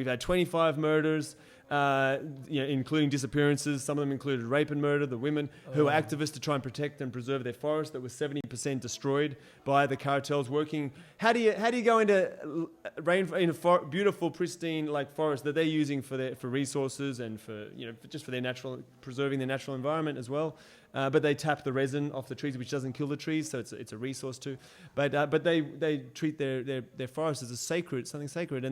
had 25 murders. Including disappearances. Some of them included rape and murder. The women who were activists to try and protect and preserve their forest that was 70% destroyed by the cartels working. How do you go into beautiful, pristine forest that they're using for resources and for just for their preserving their natural environment as well. But they tap the resin off the trees, which doesn't kill the trees, so it's a resource too. But they treat their forest as something sacred,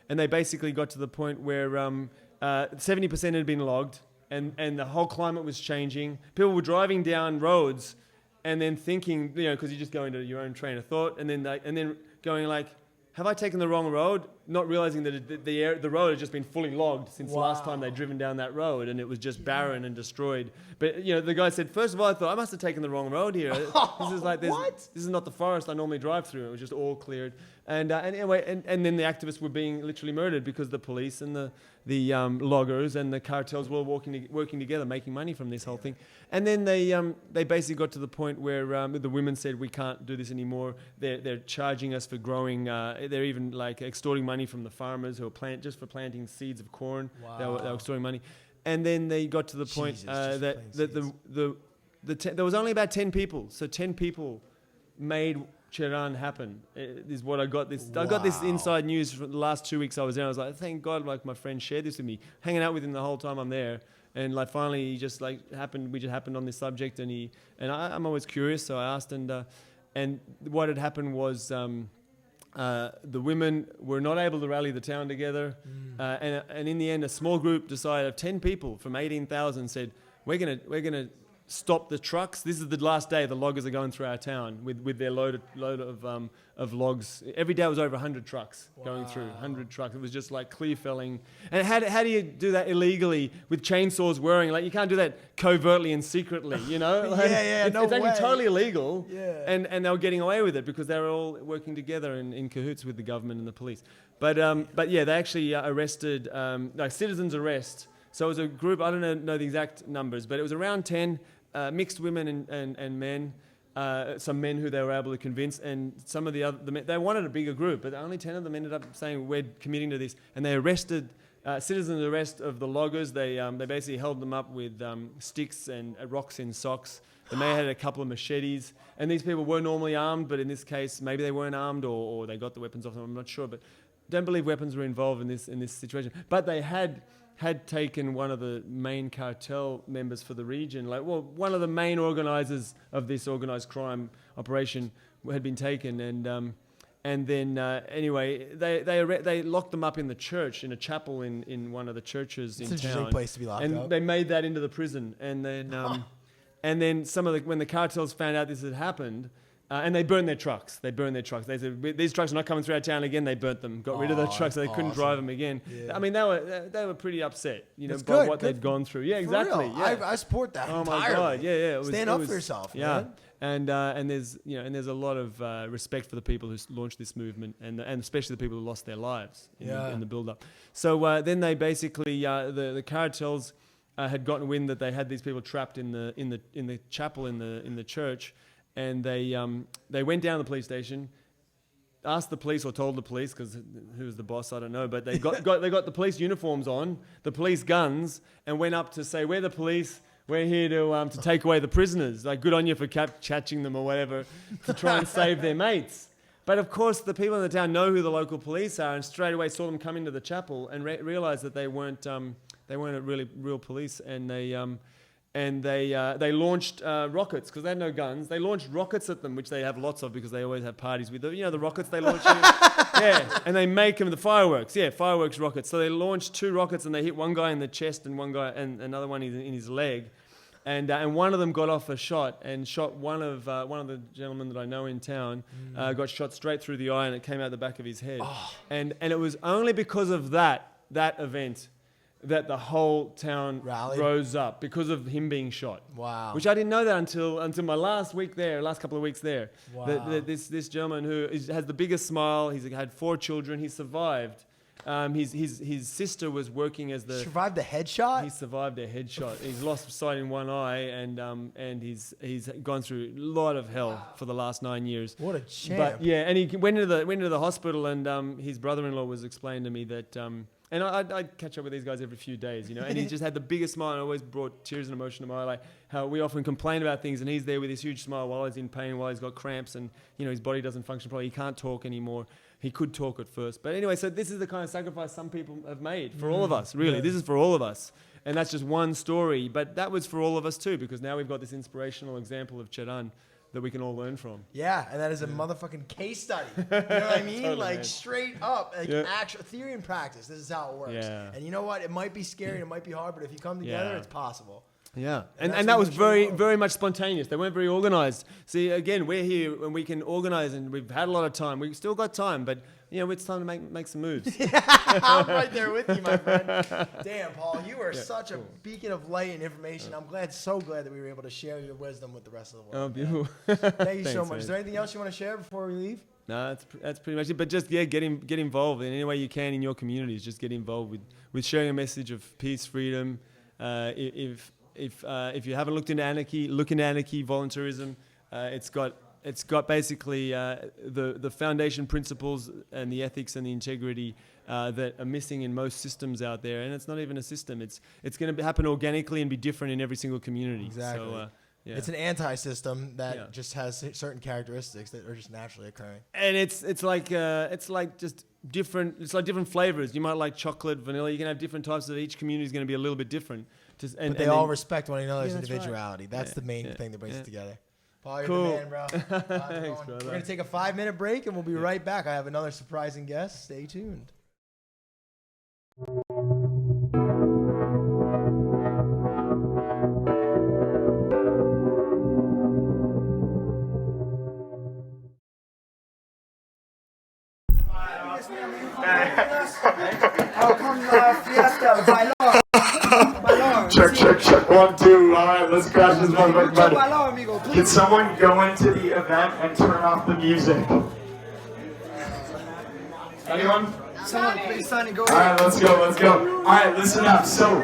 and they basically got to the point where 70% had been logged, and the whole climate was changing. People were driving down roads and then thinking, because you just go into your own train of thought, and then going like, have I taken the wrong road? Not realizing that the road had just been fully logged since the last time they'd driven down that road, and it was just barren and destroyed. But the guy said, first of all, I thought I must have taken the wrong road here. This is not the forest I normally drive through. It was just all cleared. And anyway, and then the activists were being literally murdered because the police and the loggers and the cartels were working together, making money from this whole thing. And then they basically got to the point where the women said, we can't do this anymore. They're charging us for growing. They're even extorting money from the farmers who are just for planting seeds of corn. Wow. They were extorting money. And then they got to the point that there was only about 10 people. So 10 people made Cheron happen is what I got. I got this inside news for the last 2 weeks I was there. I was like, thank God, my friend shared this with me. Hanging out with him the whole time I'm there, and finally he just happened. We just happened on this subject, and I'm always curious, so I asked, and what had happened was the women were not able to rally the town together, and in the end, a small group decided of 10 people from 18,000 said, we're gonna stop the trucks. This is the last day the loggers are going through our town with their load of logs. Every day was over 100 trucks going through, 100 trucks. It was just clear felling. And how do you do that illegally with chainsaws whirring? You can't do that covertly and secretly, It's actually totally illegal. Yeah. And they were getting away with it because they were all working together in cahoots with the government and the police. But yeah, they actually arrested, citizens arrest. So it was a group, I don't know the exact numbers, but it was around 10 mixed women and men. Some men who they were able to convince, and some of the men, they wanted a bigger group, but only 10 of them ended up saying we're committing to this, and they arrested citizen arrest of the loggers. They basically held them up with sticks and rocks in socks. They may have had a couple of machetes, and these people were normally armed, but in this case maybe they weren't armed, or they got the weapons off them. I'm not sure, but don't believe weapons were involved in this situation. But they had taken one of the main cartel members for the region, one of the main organizers of this organized crime operation had been taken, and then anyway, they locked them up in the church, in a chapel in one of the churches in town. It's an interesting place to be locked up. And they made that into the prison, and then when the cartels found out this had happened. And they burned their trucks. They said, these trucks are not coming through our town again. They burnt them, got rid of the trucks so they couldn't drive them again. Yeah. I mean, they were pretty upset, by what they'd gone through. Yeah, exactly. Yeah. I support that entirely. My God, yeah. Stand up for yourself, yeah. man. And there's a lot of respect for the people who launched this movement, and especially the people who lost their lives in the build-up. So then they basically the cartels had gotten wind that they had these people trapped in the chapel in the church. And they went down to the police station, asked the police or told the police, because who's the boss, I don't know, but they got the police uniforms on, the police guns, and went up to say, we're the police, we're here to take away the prisoners. Like, good on you for catching them or whatever, to try and save their mates. But of course, the people in the town know who the local police are, and straight away saw them come into the chapel and realized that they weren't really real police, and they launched rockets, because they had no guns. They launched rockets at them, which they have lots of because they always have parties with them. The rockets they launch. And they make them the fireworks. Yeah, fireworks rockets. So they launched 2 rockets, and they hit one guy in the chest and one guy and another one in his leg. And one of them got off a shot and shot one of the gentlemen that I know in town. Got shot straight through the eye, and it came out the back of his head. Oh. And it was only because of that event that the whole town rose up, because of him being shot. Wow. Which I didn't know that until my last couple of weeks there. Wow. This gentleman who has the biggest smile, he's had 4 children, he survived. His sister was working as the... Survived a headshot? He survived a headshot. He's lost sight in one eye, and he's gone through a lot of hell for the last 9 years. What a champ. But yeah, and he went into the hospital, and his brother-in-law was explaining to me that... and I'd catch up with these guys every few days, and he just had the biggest smile, and always brought tears and emotion to my eye, like how we often complain about things, and he's there with this huge smile while he's in pain, while he's got cramps, and his body doesn't function properly. He can't talk anymore. He could talk at first. But anyway, so this is the kind of sacrifice some people have made for all of us, really. Yeah. This is for all of us. And that's just one story, but that was for all of us too, because now we've got this inspirational example of Cheron that we can all learn from. Yeah, and that is a motherfucking case study. You know what I mean? Totally, like, man. Straight up, actual theory and practice. This is how it works. Yeah. And you know what? It might be scary, it might be hard, but if you come together, it's possible. Yeah, and that was very, very much spontaneous. They weren't very organized. See, again, we're here and we can organize, and we've had a lot of time. We've still got time, but it's time to make some moves. I'm right there with you, my friend. Damn, Paul, you are such a beacon of light and information. I'm so glad that we were able to share your wisdom with the rest of the world. Oh, beautiful. Thank you so much. Man. Is there anything else you want to share before we leave? No, that's pretty much it. But just get involved in any way you can in your communities. Just get involved with sharing a message of peace, freedom. If you haven't looked into Anarchy, look into Anarchy voluntarism. It's got basically the foundation principles and the ethics and the integrity that are missing in most systems out there. And it's not even a system. It's going to happen organically and be different in every single community. Exactly. So, it's an anti-system that just has certain characteristics that are just naturally occurring. And it's like just different. It's like different flavors. You might like chocolate, vanilla. You can have different types of. Each community is going to be a little bit different. But they all respect one another's individuality. That's the main thing that brings it together. Paul, you're the man, bro. Thanks, brother. We're going to take a 5-minute break, and we'll be right back. I have another surprising guest. Stay tuned. Check. 1, 2. All right, let's crash this motherfucker. Can someone go into the event and turn off the music? Anyone? Someone, please, Sonny, go. All right, let's go. All right, listen up. So,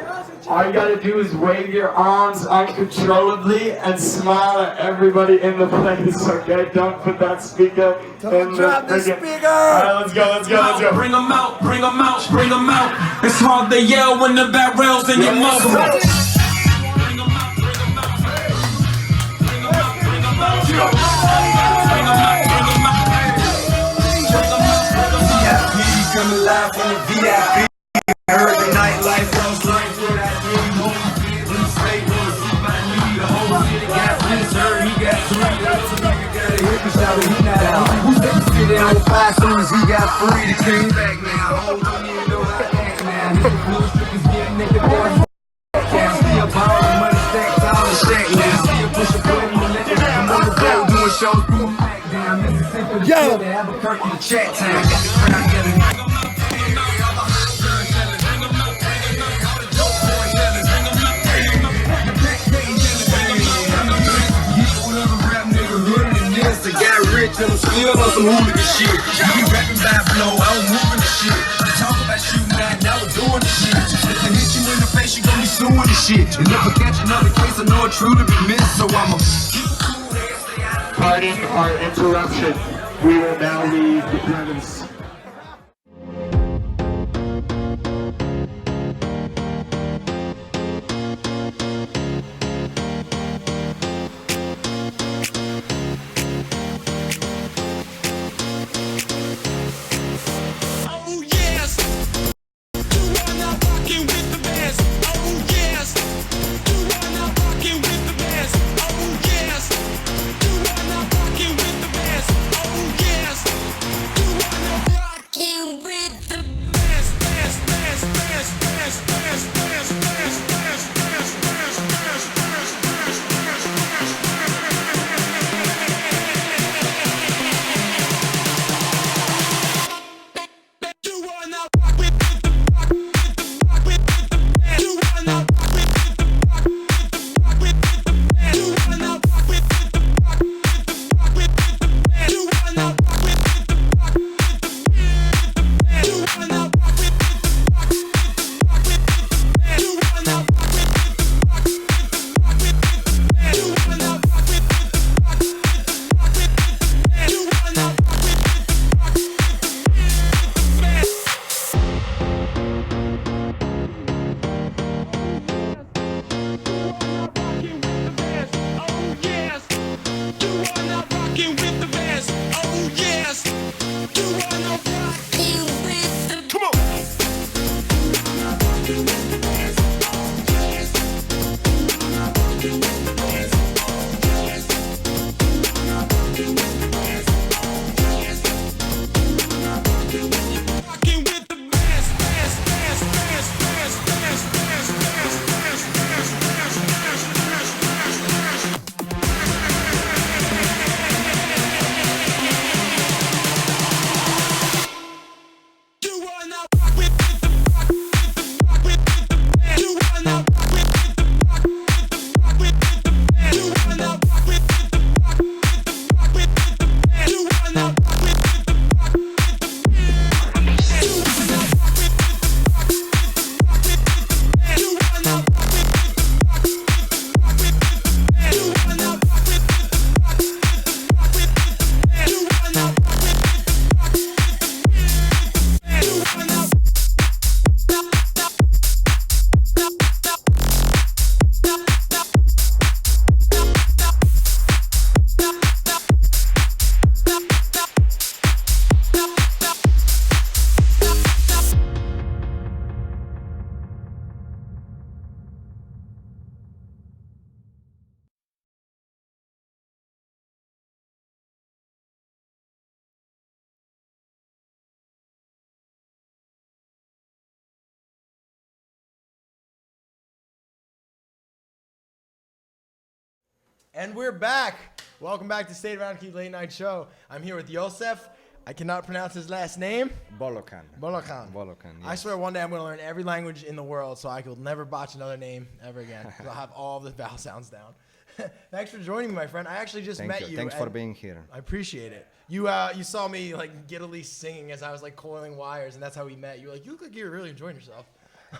All you gotta do is wave your arms uncontrollably and smile at everybody in the place, okay? Don't put that speaker in the speaker! Alright, let's go. Bring them out, bring them out, bring them out. It's hard to yell when the barrel's in your mouth. Bring them out, bring them out. Bring them out, bring them out. Bring them out, bring them out. VIP, come alive from the VIP. Heard the nightlife, lost life, what I need. Home fit, in the state, wanna see my need. The whole city got blizzard, he got three. That's a nigga gotta hit me, shout it, he not out. Who's that city on fire soon as he got free? The king back now. Hold on, you know how to act now. Niggas blue strippers getting naked, boy. Can't still ballin', money stacks all the shack now. Still push a button and let the come on the road, doing shows through the back down. Mississippi, the city, Albuquerque, the chat town. Got the crowd yelling. Till I'm still on some hooligan shit. You be rapping by flow, I don't moving the shit. You talk about shooting out, now we're doing the shit. If they hit you in the face, you gon' be suing the shit. And if I catch another case, I know it true to be missed, so I'ma keep it cool and stay out. Pardon our interruption. We will now leave the premise. And we're back. Welcome back to State of Anarchy Late Night Show. I'm here with Yussef. I cannot pronounce his last name. Bolokan. Yes. I swear one day I'm going to learn every language in the world so I could never botch another name ever again. Because I'll have all the vowel sounds down. Thanks for joining me, my friend. I actually just met you. Thanks for being here. I appreciate it. You saw me like giddily singing as I was like coiling wires, and that's how we met. You were like, you look like you're really enjoying yourself.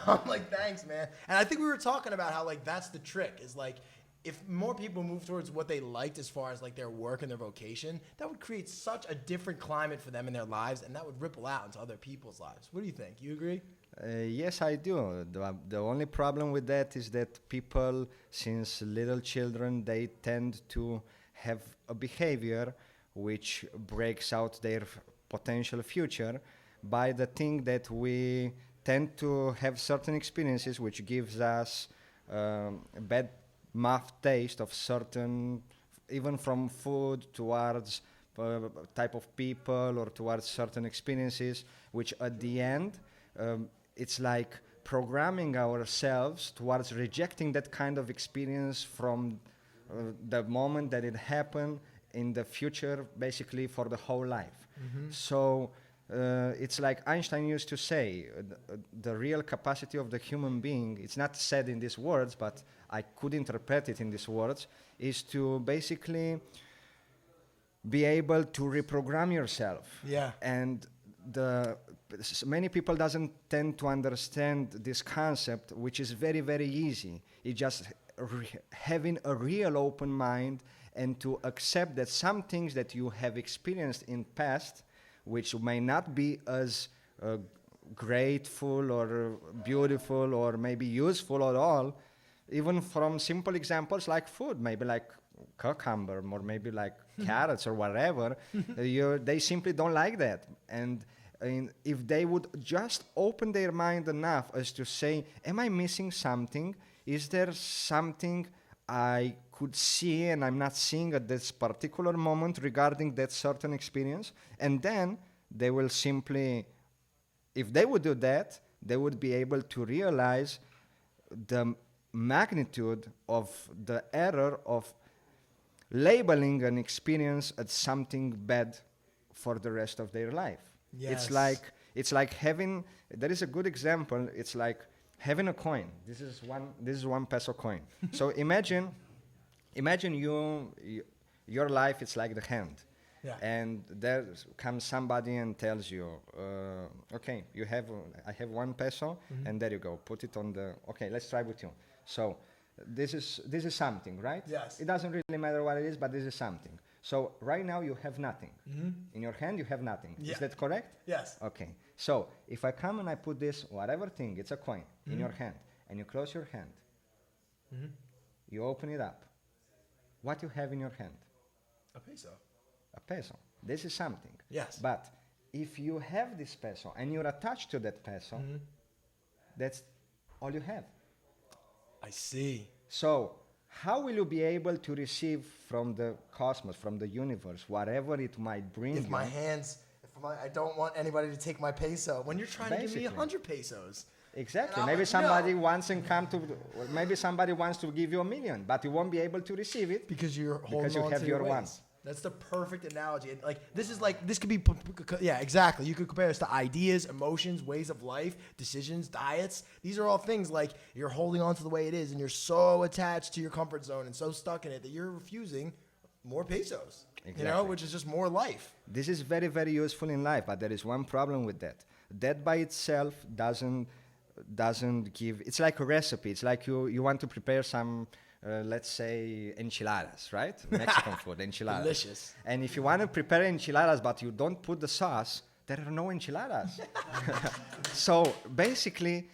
I'm like, thanks, man. And I think we were talking about how like that's the trick is like if more people move towards what they liked as far as like their work and their vocation, that would create such a different climate for them in their lives, and that would ripple out into other people's lives. What do you think? You agree? Yes, I do. The only problem with that is that people, since little children, they tend to have a behavior which breaks out their potential future by the thing that we tend to have certain experiences which gives us bad mouth taste of certain, even from food towards type of people or towards certain experiences, which at the end, it's like programming ourselves towards rejecting that kind of experience from the moment that it happened in the future, basically for the whole life. So it's like Einstein used to say, the real capacity of the human being, it's not said in these words, but I could interpret it in these words, is to basically be able to reprogram yourself. Yeah. And many people doesn't tend to understand this concept, which is very, very easy. It's just having a real open mind and to accept that some things that you have experienced in past, which may not be as grateful or beautiful or maybe useful at all, even from simple examples like food, maybe like cucumber or maybe like carrots or whatever, they simply don't like that. And if they would just open their mind enough as to say, am I missing something? Is there something I could see and I'm not seeing at this particular moment regarding that certain experience? And then they will simply, if they would do that, they would be able to realize the magnitude of the error of labeling an experience as something bad for the rest of their life. Yes. It's like having, there is a good example, it's like having a coin. This is one peso coin. So imagine your life, it's like the hand. Yeah. And there comes somebody and tells you, okay, I have 1 peso, and there you go, put it on the, okay, let's try with you. So this is something, right? Yes. It doesn't really matter what it is, but this is something. So right now you have nothing. In your hand you have nothing. Yeah. Is that correct? Yes. Okay. So if I come and I put this, whatever thing, it's a coin, in your hand, and you close your hand, you open it up, what you have in your hand? A peso. A peso. This is something. Yes. But if you have this peso and you're attached to that peso, that's all you have. I see. So how will you be able to receive from the cosmos, from the universe, whatever it might bring If you? my hands, I don't want anybody to take my peso. When you're trying to give me Basically. 100 pesos. Exactly. And I'm Maybe like, somebody no. maybe somebody wants to give you 1 million, but you won't be able to receive it Because you're holding because you on have to your ways. one. That's the perfect analogy. And this could be, yeah, exactly. You could compare this to ideas, emotions, ways of life, decisions, diets. These are all things like you're holding on to the way it is and you're so attached to your comfort zone and so stuck in it that you're refusing more pesos, Exactly. which is just more life. This is very, very useful in life, but there is one problem with that. That by itself doesn't give, it's like a recipe. It's like you want to prepare some, let's say, enchiladas, right? Mexican food, enchiladas. Delicious. And if you want to prepare enchiladas, but you don't put the sauce, there are no enchiladas. So basically,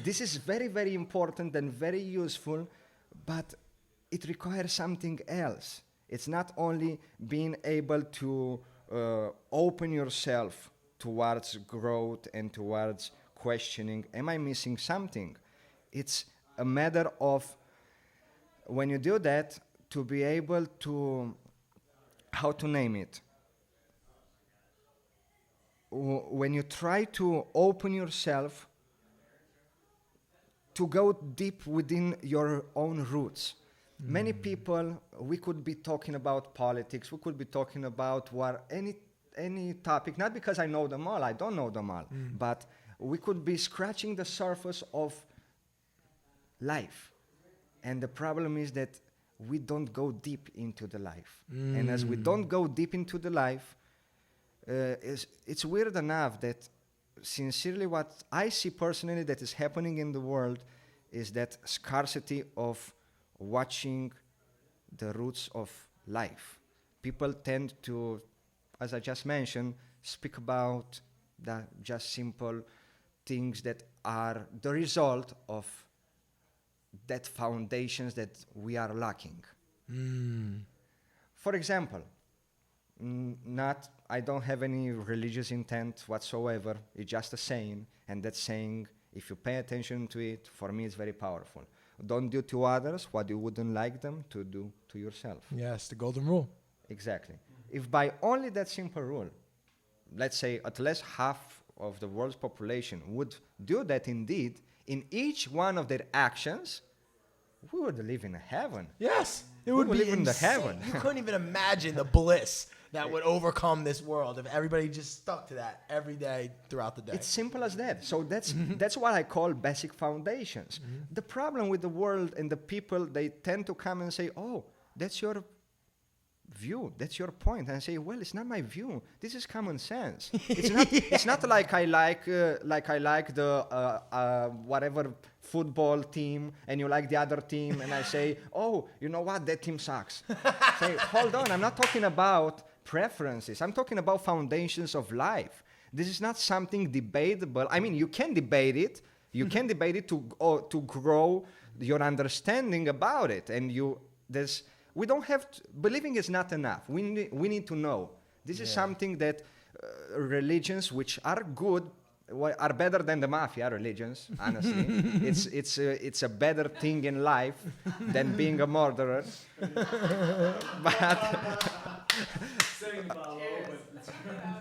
this is very, very important and very useful, but it requires something else. It's not only being able to open yourself towards growth and towards questioning, am I missing something? It's a matter of, when you do that, to be able to, how to name it? When you try to open yourself to go deep within your own roots. Many people, we could be talking about politics, we could be talking about any topic, not because I know them all, I don't know them all, but we could be scratching the surface of life. And the problem is that we don't go deep into the life. And as we don't go deep into the life, it's weird enough that sincerely, what I see personally that is happening in the world is that scarcity of watching the roots of life. People tend to, as I just mentioned, speak about the just simple things that are the result of that foundations that we are lacking. For example, I don't have any religious intent whatsoever. It's just a saying, and that saying, if you pay attention to it, for me, it's very powerful. Don't do to others what you wouldn't like them to do to yourself. Yes, the golden rule. Exactly. If by only that simple rule, let's say at least half of the world's population would do that indeed, in each one of their actions, we would live in a heaven. Yes, it We would would be live in the insane. heaven. You couldn't even imagine the bliss that would overcome this world if everybody just stuck to that every day throughout the day. It's simple as that. So that's what I call basic foundations. The problem with the world and the people, they tend to come and say, oh, that's your view, that's your point. And I say, well, it's not my view. This is common sense. It's not. It's not like I like the whatever football team, and you like the other team, and I say, oh, you know what? That team sucks. Say, hold on. I'm not talking about preferences. I'm talking about foundations of life. This is not something debatable. I mean, you can debate it. You can debate it to grow your understanding about it, and we don't have to, believing is not enough. We need to know. This is something that religions, which are good, are better than the mafia religions. Honestly, it's a better thing in life than being a murderer. But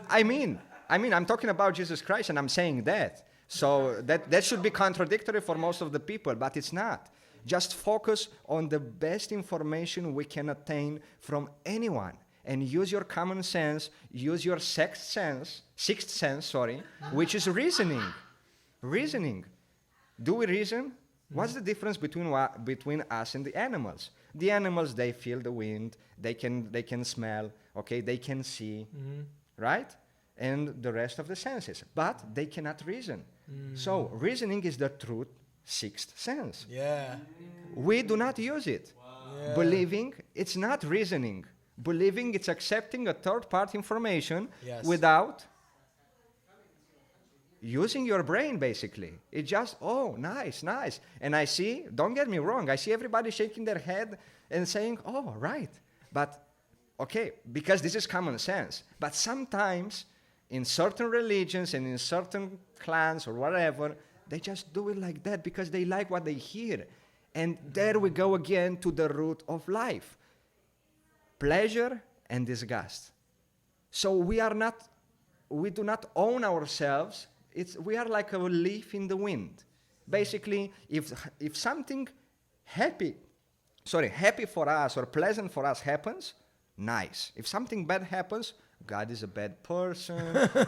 I mean, I'm talking about Jesus Christ, and I'm saying that. So that should be contradictory for most of the people, but it's not. Just focus on the best information we can attain from anyone, and use your common sense, use your sixth sense, which is reasoning. Reasoning. Do we reason? What's the difference between us and the animals? The animals, they feel the wind, they can smell, okay, they can see, right? And the rest of the senses, but they cannot reason. So reasoning is the truth. Sixth sense. Yeah. We do not use it. Yeah. Believing, it's not reasoning. Believing, it's accepting a third-party information without using your brain, basically. It's just, oh, nice. And I see, don't get me wrong, I see everybody shaking their head and saying, oh, right. But, okay, because this is common sense. But sometimes, in certain religions and in certain clans or whatever, they just do it like that because they like what they hear. And there we go again to the root of life. Pleasure and disgust. So we do not own ourselves. We are like a leaf in the wind. Basically, if something happy for us or pleasant for us happens, nice. If something bad happens, God is a bad person,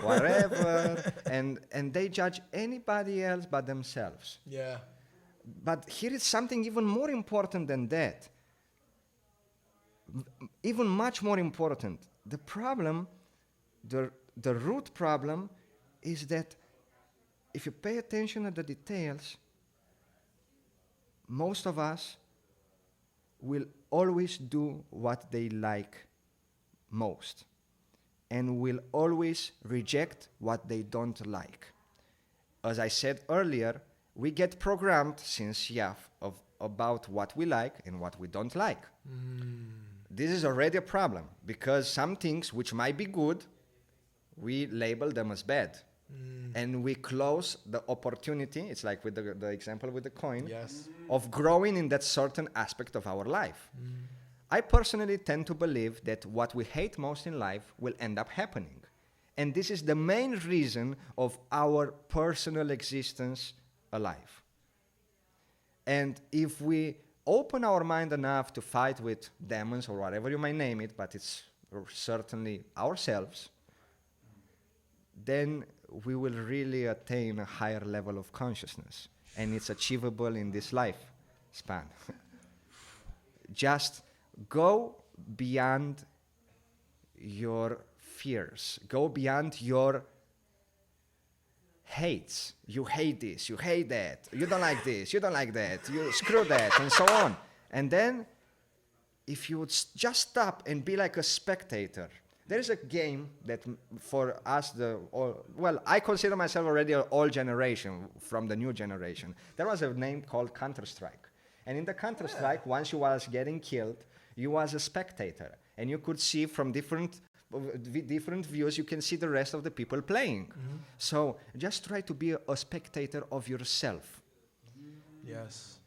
whatever, and they judge anybody else but themselves. Yeah. But here is something even more important than that. Even much more important. The problem, the root problem, is that if you pay attention to the details, most of us will always do what they like most, and will always reject what they don't like. As I said earlier, we get programmed since about what we like and what we don't like. This is already a problem, because some things which might be good, we label them as bad. And we close the opportunity, it's like with the example with the coin, of growing in that certain aspect of our life. I personally tend to believe that what we hate most in life will end up happening. And this is the main reason of our personal existence alive. And if we open our mind enough to fight with demons or whatever you might name it, but it's certainly ourselves, then we will really attain a higher level of consciousness. And it's achievable in this lifespan. Just go beyond your fears. Go beyond your hates. You hate this, you hate that, you don't like this, you don't like that, you screw that, and so on. And then, if you would just stop and be like a spectator, there's a game that for us, I consider myself already an old generation from the new generation. There was a name called Counter-Strike. And in the Counter-Strike, once you was getting killed, you was a spectator. And you could see from different views, you can see the rest of the people playing. Mm-hmm. So just try to be a spectator of yourself. Yes.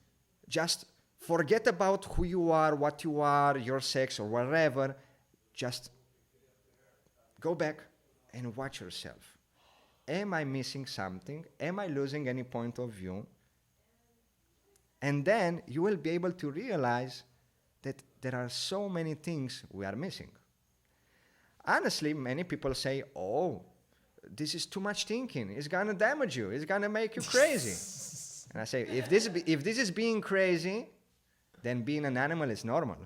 Just forget about who you are, what you are, your sex or whatever. Just go back and watch yourself. Am I missing something? Am I losing any point of view? And then you will be able to realize that there are so many things we are missing. Honestly, many people say, oh, this is too much thinking. It's going to damage you. It's going to make you crazy. And I say, if this is being crazy, then being an animal is normal.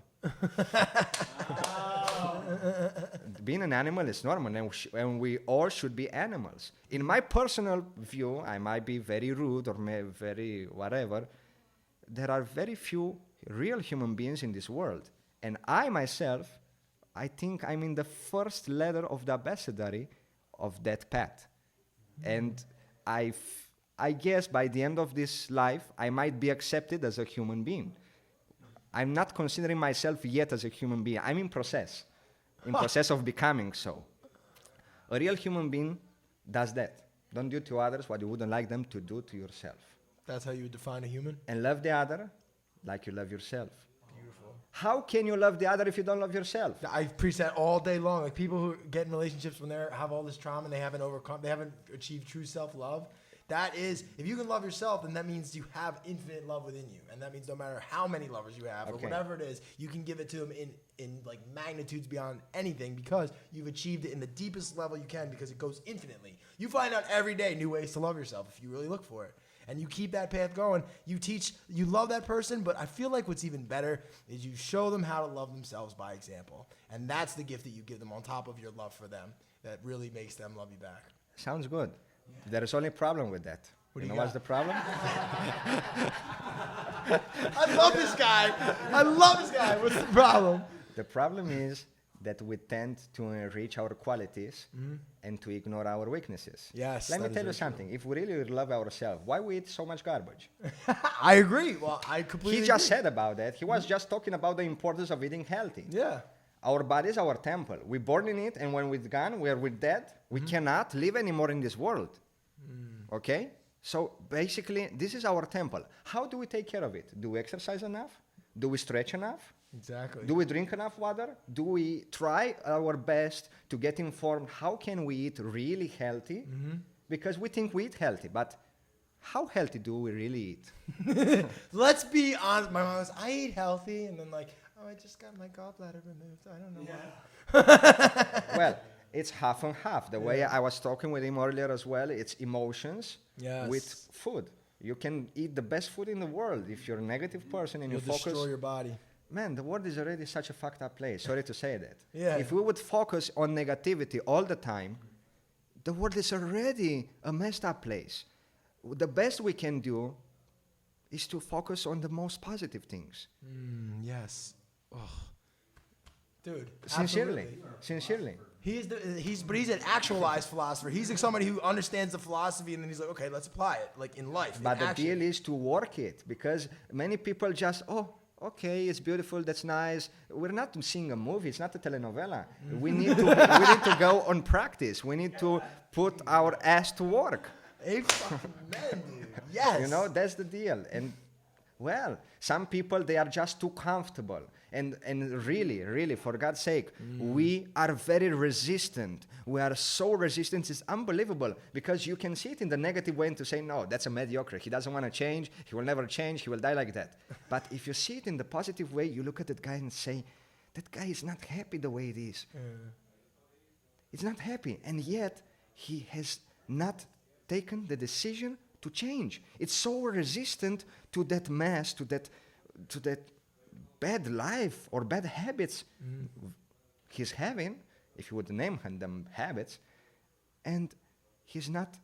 Being an animal is normal, and we all should be animals. In my personal view, I might be very rude or very whatever. There are very few real human beings in this world. And I myself, I think I'm in the first letter of the ambassador of that path. And I guess by the end of this life, I might be accepted as a human being. I'm not considering myself yet as a human being. I'm in process of becoming so. A real human being does that. Don't do to others what you wouldn't like them to do to yourself. That's how you would define a human? And love the other like you love yourself. Beautiful. How can you love the other if you don't love yourself? I preach that all day long. Like people who get in relationships when they have all this trauma and they haven't achieved true self-love. That is, if you can love yourself, then that means you have infinite love within you. And that means no matter how many lovers you have or whatever it is, you can give it to them in like magnitudes beyond anything because you've achieved it in the deepest level you can because it goes infinitely. You find out every day new ways to love yourself if you really look for it. And you keep that path going. You love that person, but I feel like what's even better is you show them how to love themselves by example. And that's the gift that you give them on top of your love for them that really makes them love you back. Sounds good. Yeah. There is only a problem with that. You know what's the problem? I love this guy. What's the problem? The problem is that we tend to enrich our qualities and to ignore our weaknesses. Yes. Let me tell you something. If we really love ourselves, why we eat so much garbage? I agree. Well, I completely He just said about that. He was just talking about the importance of eating healthy. Yeah. Our body is our temple. We're born in it, and when we're gone, we're dead. We cannot live anymore in this world. Okay? So basically, this is our temple. How do we take care of it? Do we exercise enough? Do we stretch enough? Exactly. Do we drink enough water? Do we try our best to get informed how can we eat really healthy? Because we think we eat healthy, but how healthy do we really eat? Let's be honest. My mom was, I eat healthy, and then like, oh, I just got my gallbladder removed. I don't know why. Well, it's half and half. The way I was talking with him earlier as well, it's emotions with food. You can eat the best food in the world. If you're a negative person and you focus... destroy your body. Man, the world is already such a fucked up place. Sorry to say that. Yeah. If we would focus on negativity all the time, the world is already a messed up place. The best we can do is to focus on the most positive things. Yes. Oh. Dude. Sincerely. Absolutely. Sincerely. But he's an actualized philosopher. He's like somebody who understands the philosophy and then he's like, okay, let's apply it, like in life. But the action. deal is to work it, because many people just, okay, it's beautiful, that's nice. We're not seeing a movie, it's not a telenovela. We need to go on practice. We need to put our ass to work. Hey, fucking man, dude. Yes. You know, that's the deal. And well, some people, they are just too comfortable. And really, for God's sake, we are very resistant. We are so resistant, it's unbelievable. Because you can see it in the negative way and to say, no, that's a mediocre. He doesn't want to change. He will never change. He will die like that. But if you see it in the positive way, you look at that guy and say, that guy is not happy the way it is. It's not happy. And yet, he has not taken the decision to change. It's so resistant to that mess, to that bad life or bad habits he's having, if you would name them habits, and he's not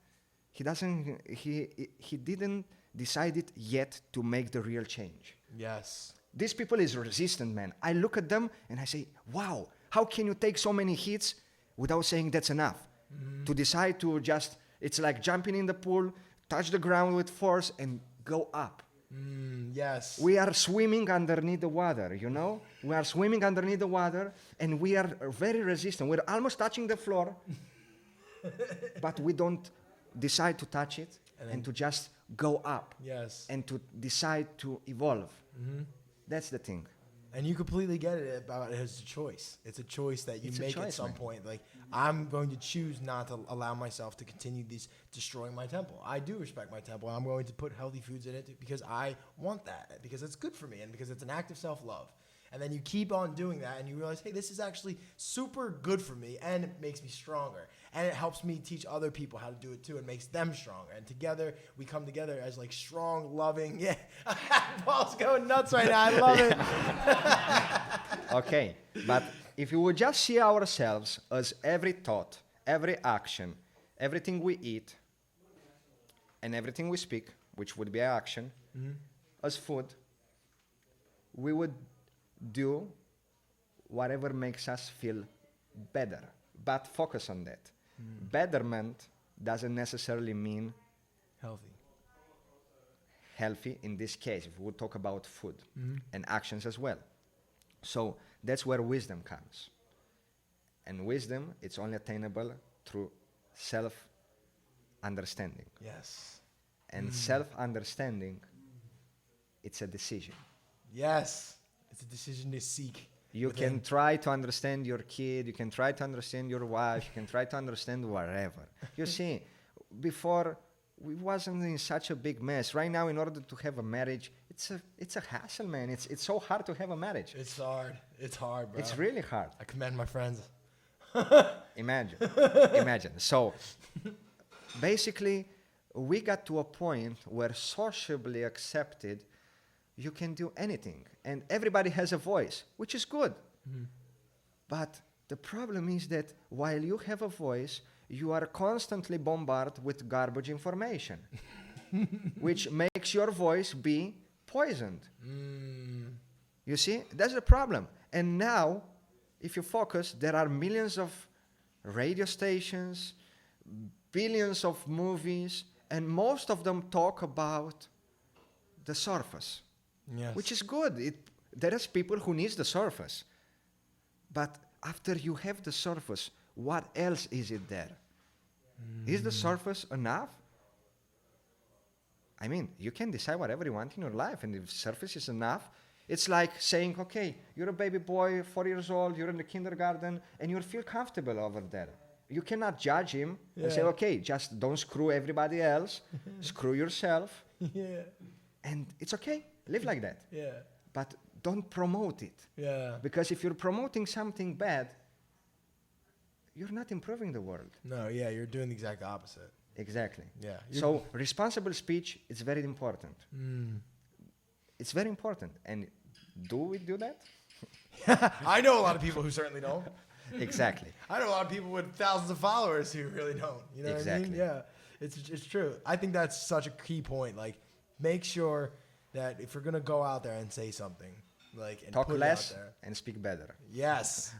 he doesn't, he didn't decided yet to make the real change. Yes. These people is resistant, man. I look at them and I say, wow, how can you take so many hits without saying that's enough? To decide to just, it's like jumping in the pool, touch the ground with force and go up. Yes. We are swimming underneath the water, you know? We are swimming underneath the water and we are very resistant. We're almost touching the floor, but we don't decide to touch it and to just go up. Yes. And to decide to evolve. That's the thing. And you completely get it about it as a choice. It's a choice that you It's a make at choice, some man. point. Like, I'm going to choose not to allow myself to continue destroying my temple. I do respect my temple. And I'm going to put healthy foods in it because I want that, because it's good for me and because it's an act of self-love. And then you keep on doing that and you realize, hey, this is actually super good for me and it makes me stronger. And it helps me teach other people how to do it too and makes them stronger. And together, we come together as like strong, loving, yeah. Paul's going nuts right now. I love it. Okay, but if you would just see ourselves as every thought, every action, everything we eat, and everything we speak, which would be action, as food, we would do whatever makes us feel better. But focus on that. Betterment doesn't necessarily mean healthy in this case, if we would talk about food and actions as well. So that's where wisdom comes. And wisdom, it's only attainable through self-understanding. Yes. And self-understanding, it's a decision. Yes. It's a decision to seek. You can try to understand your kid, you can try to understand your wife, you can try to understand whatever. You see, before we wasn't in such a big mess. Right now, in order to have a marriage, it's a hassle, man. It's so hard to have a marriage. It's hard. It's hard, bro. It's really hard. I commend my friends. Imagine. So, basically, we got to a point where sociably accepted, you can do anything. And everybody has a voice, which is good. But the problem is that while you have a voice, you are constantly bombarded with garbage information, which makes your voice be poisoned. You see, that's the problem. And now, if you focus, there are millions of radio stations, billions of movies, and most of them talk about the surface, which is good. There is people who needs the surface. But after you have the surface, what else is it there? Is the surface enough? I mean, you can decide whatever you want in your life, and if surface is enough, it's like saying, okay, you're a baby boy, 4 years old, you're in the kindergarten, and you feel comfortable over there. You cannot judge him and say, okay, just don't screw everybody else, screw yourself, and it's okay, live like that. But don't promote it. Because if you're promoting something bad, you're not improving the world. No, you're doing the exact opposite. Exactly. Yeah. So responsible speech is very important. It's very important. And do we do that? I know a lot of people who certainly don't. Exactly. I know a lot of people with thousands of followers who really don't. You know what I mean? Yeah. It's true. I think that's such a key point. Like, make sure that if you're gonna go out there and say something, like, and talk put less it out there. and speak better. Yes.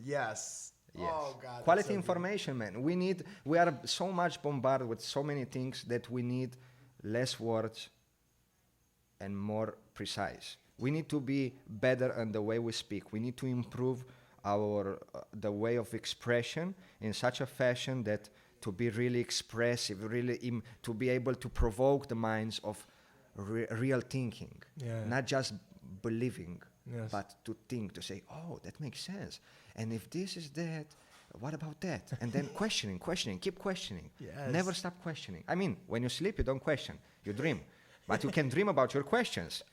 Yes. Yes. Oh God. Quality information, man. We are so much bombarded with so many things that we need less words and more precise. We need to be better in the way we speak. We need to improve our the way of expression in such a fashion that to be really expressive, really to be able to provoke the minds of real thinking, not just believing, but to think, to say, oh, that makes sense. And if this is that, what about that? And then questioning, keep questioning. Never stop questioning. I mean, when you sleep, you don't question, you dream. But you can dream about your questions.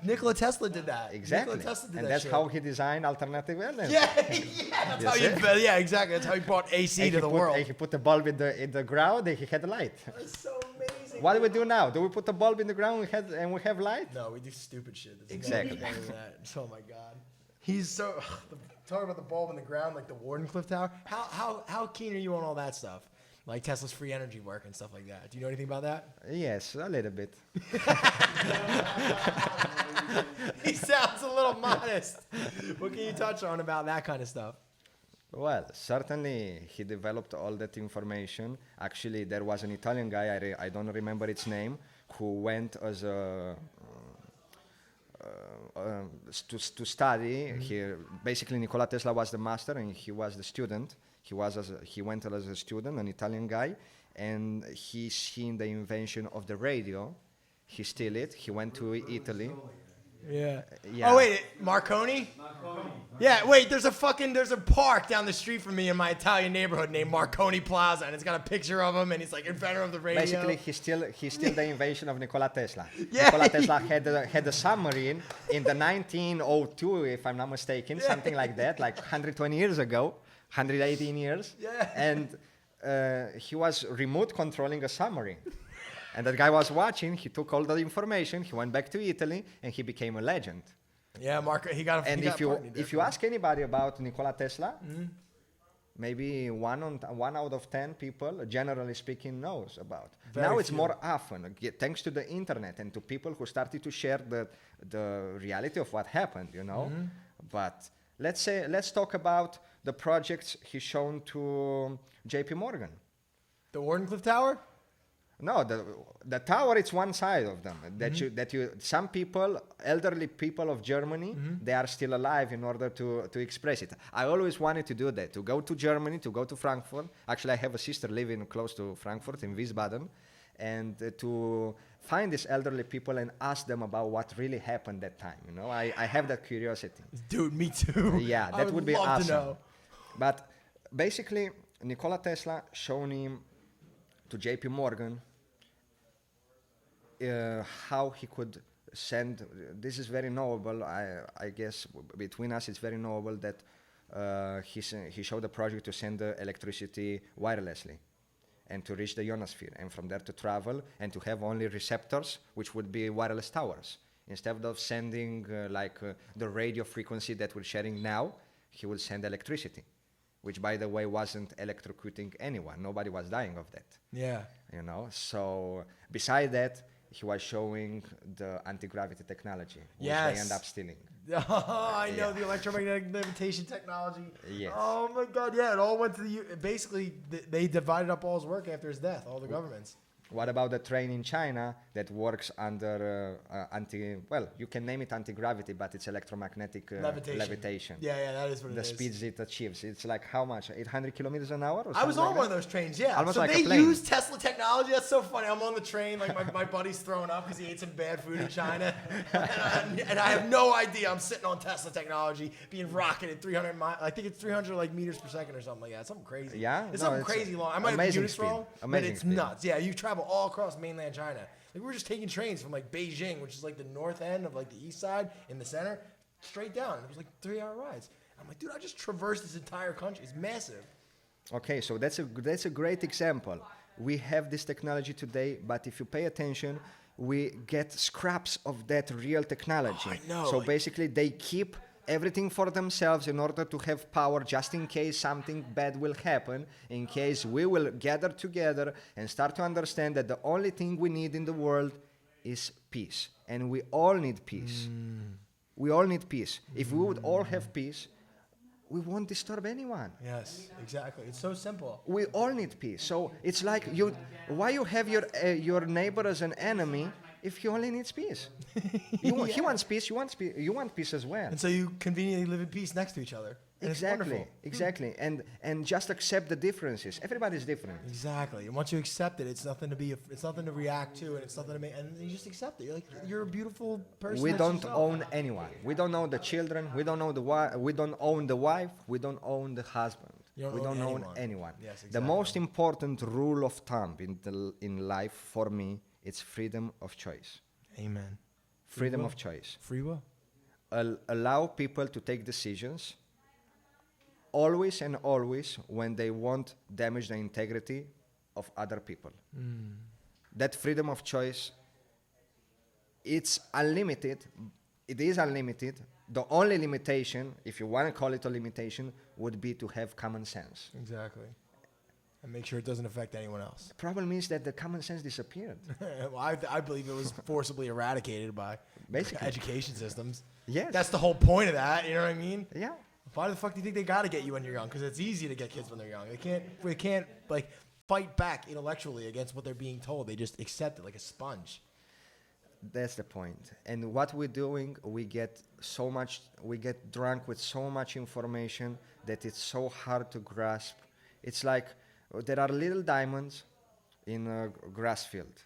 Nikola Tesla did that. Exactly. Nikola Tesla did and that that's shit. how he designed alternative energy. That's how exactly. That's how he brought AC to the world. He put the bulb in the ground and he had light. That's so amazing. What do we do now? Do we put the bulb in the ground and we have light? No, we do stupid shit. Exactly. Oh my God. He's so talking about the bulb in the ground, like the Wardenclyffe Tower. How keen are you on all that stuff? like Tesla's free energy work and stuff like that. Do you know anything about that? Yes, a little bit. He sounds a little modest. What can you touch on about that kind of stuff? Well, certainly he developed all that information. Actually, there was an Italian guy, I don't remember its name, who went as a to study. Basically, Nikola Tesla was the master and he was the student. He went as a student, an Italian guy, and he seen the invention of the radio. He steal it. He went to Italy. Yeah. Yeah. Oh wait, Marconi? Marconi. Yeah, wait, there's a park down the street from me in my Italian neighborhood named Marconi Plaza, and it's got a picture of him, and he's like inventor of the radio. Basically, he still the invention of Nikola Tesla. Yeah. Nikola Tesla had a submarine in the 1902, if I'm not mistaken, something like that, like 120 years ago, 118 years. Yeah. And he was remote controlling a submarine. And that guy was watching, he took all the information, he went back to Italy, and he became a legend. Yeah, he got a And he got if you ask anybody about Nikola Tesla, maybe one out of 10 people, generally speaking, knows about. Very now it's few. more often, thanks to the internet and to people who started to share the reality of what happened, you know. But let's talk about the projects he's shown to JP Morgan. The Wardenclyffe Tower? No, the tower, it's one side of them. Some people, elderly people of Germany, they are still alive in order to express it. I always wanted to do that, to go to Germany, to go to Frankfurt. Actually, I have a sister living close to Frankfurt in Wiesbaden, and to find these elderly people and ask them about what really happened that time. You know, I have that curiosity. Dude, me too. Yeah, I that would be love awesome. to know. But basically, Nikola Tesla shown him to JP Morgan how he could send. This is very knowable. I guess between us it's very knowable that he showed a project to send the electricity wirelessly and to reach the ionosphere, and from there to travel and to have only receptors, which would be wireless towers. Instead of sending the radio frequency that we're sharing now, he would send electricity, which, by the way, wasn't electrocuting anyone. Nobody was dying of that. Yeah. You know. So beside that, he was showing the anti-gravity technology, which they end up stealing. Oh, I know the electromagnetic levitation technology. Yes. Oh my God, yeah, it all went to basically they divided up all his work after his death, all the governments. What about the train in China that works under you can name it anti-gravity, but it's electromagnetic levitation. Yeah, that is what it is. The speeds it achieves. It's like how much? 800 kilometers an hour? Or I was on like one of those trains, yeah. Almost so like they a plane. use Tesla technology. That's so funny. I'm on the train, like my buddy's throwing up because he ate some bad food in China. and I have no idea. I'm sitting on Tesla technology being rocketed 300 miles. I think it's 300 like meters per second or something like that. Something crazy. Yeah? It's No, something it's crazy long. I might have the amazing units speed. wrong, but Amazing it's speed. nuts. Yeah, you travel all across mainland China. Like we were just taking trains from like Beijing, which is like the north end of like the east side in the center, straight down. It was like 3-hour rides. I'm like, dude, I just traversed this entire country. It's massive. Okay, so that's a great example. We have this technology today, but if you pay attention, we get scraps of that real technology. Oh, I know. So basically, they keep everything for themselves in order to have power, just in case something bad will happen, in case we will gather together and start to understand that the only thing we need in the world is peace. And we all need peace. We all need peace. If we would all have peace, we won't disturb anyone. Yes, exactly. It's so simple. We all need peace. So it's like why you have your neighbor as an enemy if he only needs peace? He wants peace. You want peace as well. And so you conveniently live in peace next to each other. And it's wonderful. Exactly. And just accept the differences. Everybody's different. Exactly. And once you accept it, it's nothing to react to, and it's nothing to make. And you just accept it. You're like, you're a beautiful person. We that's don't yourself. own anyone. We don't own the children. We don't know we don't own the wife. We don't own the husband. We don't own anyone. Yes, exactly. The most important rule of thumb in life for me is freedom of choice. Amen. Freedom of choice. Free will. Allow people to take decisions always and always when they won't damage the integrity of other people. That freedom of choice, it's unlimited. It is unlimited. The only limitation, if you want to call it a limitation, would be to have common sense. Exactly. And make sure it doesn't affect anyone else. The problem is that the common sense disappeared. Well, I believe it was forcibly eradicated by Basically. education systems. Yes. That's the whole point of that. You know what I mean? Yeah. Why the fuck do you think they gotta get you when you're young? Because it's easy to get kids when they're young. They can't like fight back intellectually against what they're being told. They just accept it like a sponge. That's the point. And what we're doing, we get drunk with so much information that it's so hard to grasp. It's like there are little diamonds in a grass field.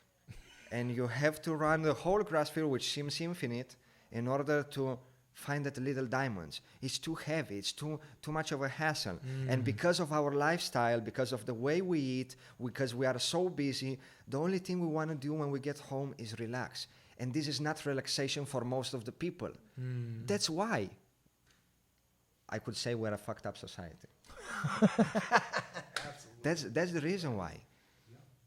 And you have to run the whole grass field, which seems infinite, in order to find that little diamonds. It's too heavy. It's too much of a hassle. And because of our lifestyle, because of the way we eat, because we are so busy, the only thing we want to do when we get home is relax. And this is not relaxation for most of the people. That's why I could say we're a fucked up society. That's the reason why.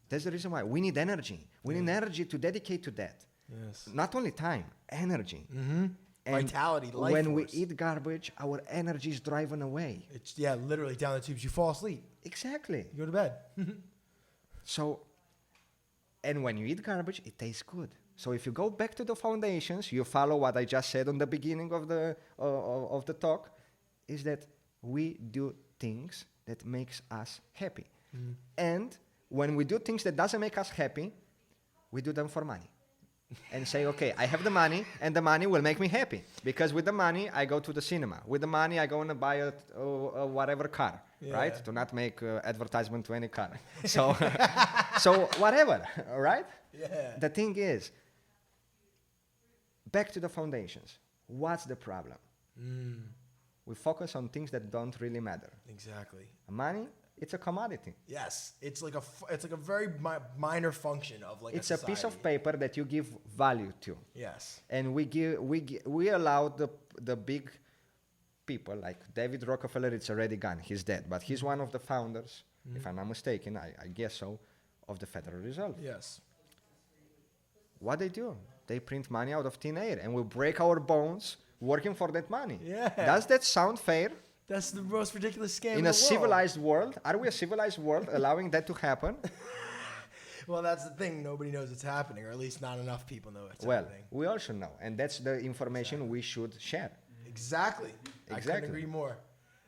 That's the reason why. We need energy. We need energy to dedicate to that. Yes. Not only time, energy. And Vitality, life when force. we eat garbage, our energy is driven away. It's literally down the tubes. You fall asleep. Exactly. You go to bed. So, and when you eat garbage, it tastes good. So if you go back to the foundations, you follow what I just said on the beginning of the talk, is that we do things that makes us happy. And when we do things that doesn't make us happy, we do them for money. And say, okay, I have the money, and the money will make me happy. Because with the money, I go to the cinema. With the money, I go and buy a whatever car, right? To not make advertisement to any car. So, so whatever, all right? Yeah. The thing is, back to the foundations. What's the problem? We focus on things that don't really matter. Exactly. Money, it's a commodity. Yes, it's like a very minor function of like. It's a piece of paper that you give value to. Yes. And we allow the big people like David Rockefeller. It's already gone. He's dead, but he's one of the founders, if I'm not mistaken. I guess so, of the Federal Reserve. Yes. What they do? They print money out of thin air, and we break our bones working for that money. Yeah. Does that sound fair? That's the most ridiculous scam In the a world. civilized world, are we a civilized world allowing that to happen? Well, that's the thing. Nobody knows it's happening, or at least not enough people know it's Well, happening. we all should know, and that's the information we should share. Exactly. I Exactly. couldn't agree more.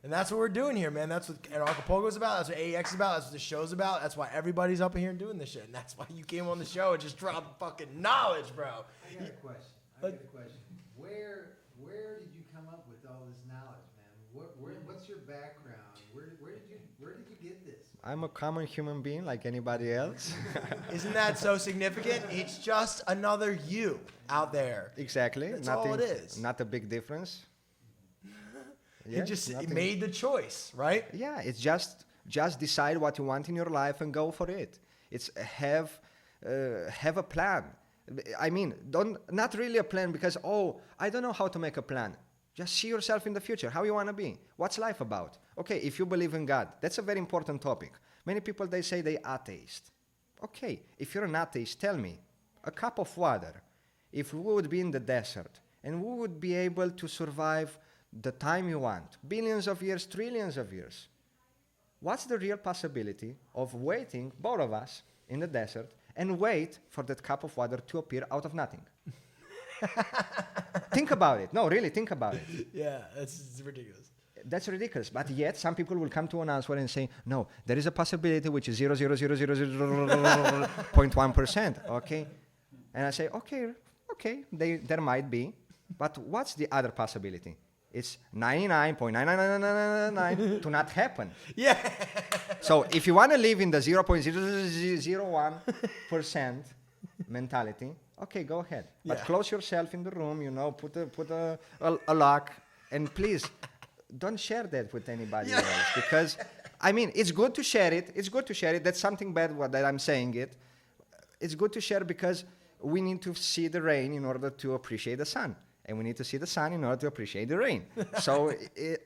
And that's what we're doing here, man. That's what Acapulco is about. That's what AEX is about. That's what the show's about. That's why everybody's up in here doing this shit. And that's why you came on the show and just dropped fucking knowledge, bro. I got a question. Where did you come up with all this knowledge, man? What's your background? Where did you get this? I'm a common human being like anybody else. Isn't that so significant? It's just another you out there. Exactly. That's all it is. Not a big difference. You just nothing. made the choice, right? Yeah, it's just decide what you want in your life and go for it. It's have a plan. I mean, not really a plan because I don't know how to make a plan. Just see yourself in the future, how you want to be. What's life about? Okay, if you believe in God, that's a very important topic. Many people, they say they atheist. Okay, if you're an atheist, tell me, a cup of water, if we would be in the desert and we would be able to survive the time you want, billions of years, trillions of years, what's the real possibility of waiting, both of us, in the desert and wait for that cup of water to appear out of nothing? Think about it. No, really, think about it. Yeah, it's ridiculous. That's ridiculous. But yet, some people will come to an answer and say, no, there is a possibility which is 0.1%, okay? And I say, okay, there might be. But what's the other possibility? It's 99.99999 to not happen. Yeah. So if you want to live in the 0.001% mentality, okay, go ahead. But close yourself in the room, put a lock, and please don't share that with anybody else, because I mean, it's good to share it. That's something bad that I'm saying it. It's good to share because we need to see the rain in order to appreciate the sun. And we need to see the sun in order to appreciate the rain. So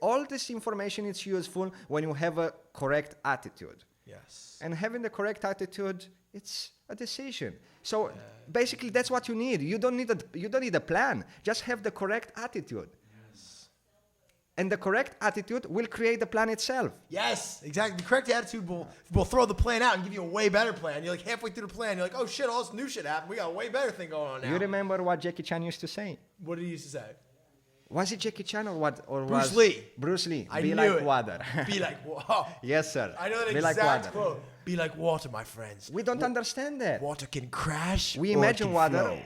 all this information is useful when you have a correct attitude. Yes. And having the correct attitude, it's a decision. So basically, that's what you need. You don't need a plan. Just have the correct attitude. Yes. And the correct attitude will create the plan itself. Yes, exactly. The correct attitude will throw the plan out and give you a way better plan. You're like halfway through the plan, you're like, oh shit, all this new shit happened. We got a way better thing going on now. You remember what Jackie Chan used to say? What did he used to say? Was it Jackie Chan or what? Or Bruce was Lee. Bruce Lee. I Be knew like it. water. Be like water. Yes, sir. I know that Be like exact water. quote. Be like water, my friends. We don't understand that. Water can crash. We or it imagine can water. flow.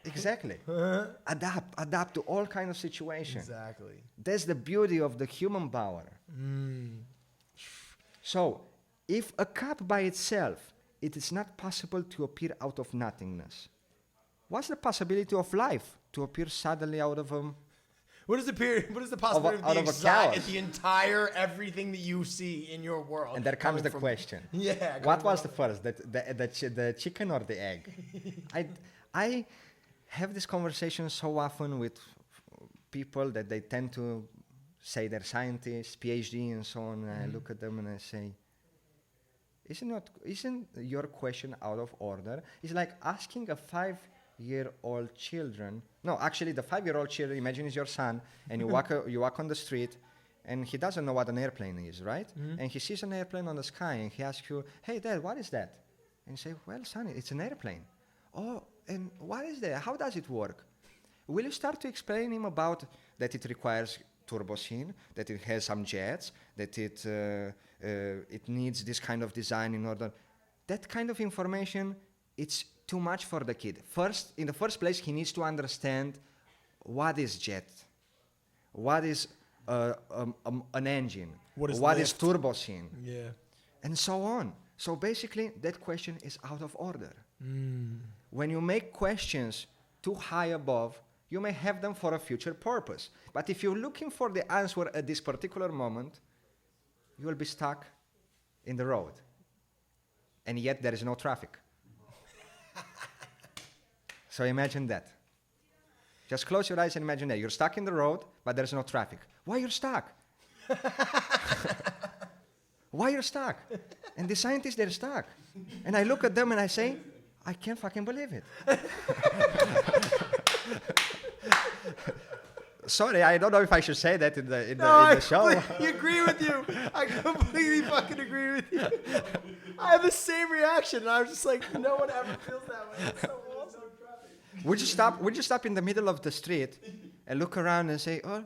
Exactly. Adapt to all kind of situations. Exactly. That's the beauty of the human power. So, if a cup by itself, it is not possible to appear out of nothingness. What's the possibility of life to appear suddenly out of What is the possibility of out being of a excited chaos. at the entire everything that you see in your world? And there comes coming the from- question. Yeah. What was the first, the chicken or the egg? I have this conversation so often with people that they tend to say they're scientists, PhD, and so on. And I look at them and I say, isn't your question out of order? It's like asking a 5-year-old children. No, actually, the 5-year-old children. Imagine is your son, and you walk on the street, and he doesn't know what an airplane is, right? And he sees an airplane on the sky, and he asks you, "Hey, Dad, what is that?" And you say, "Well, son, it's an airplane." "Oh, and what is that? How does it work?" Will you start to explain him about that it requires turbocene, that it has some jets, that it needs this kind of design in order? That kind of information, it's too much for the kid. In the first place, he needs to understand what is jet, what is an engine, What is what lift? is turbocene, Yeah. and so on. So basically, that question is out of order. When you make questions too high above, you may have them for a future purpose. But if you're looking for the answer at this particular moment, you will be stuck in the road. And yet there is no traffic. So imagine that. Just close your eyes and imagine that. You're stuck in the road, but there's no traffic. Why you're stuck? Why you're stuck? And the scientists, they're stuck. And I look at them and I say, I can't fucking believe it. Sorry, I don't know if I should say that in the show. I completely agree with you. I completely fucking agree with you. I have the same reaction, and I was just like, no one ever feels that way. It's so awesome. Would you stop in the middle of the street and look around and say, "Oh,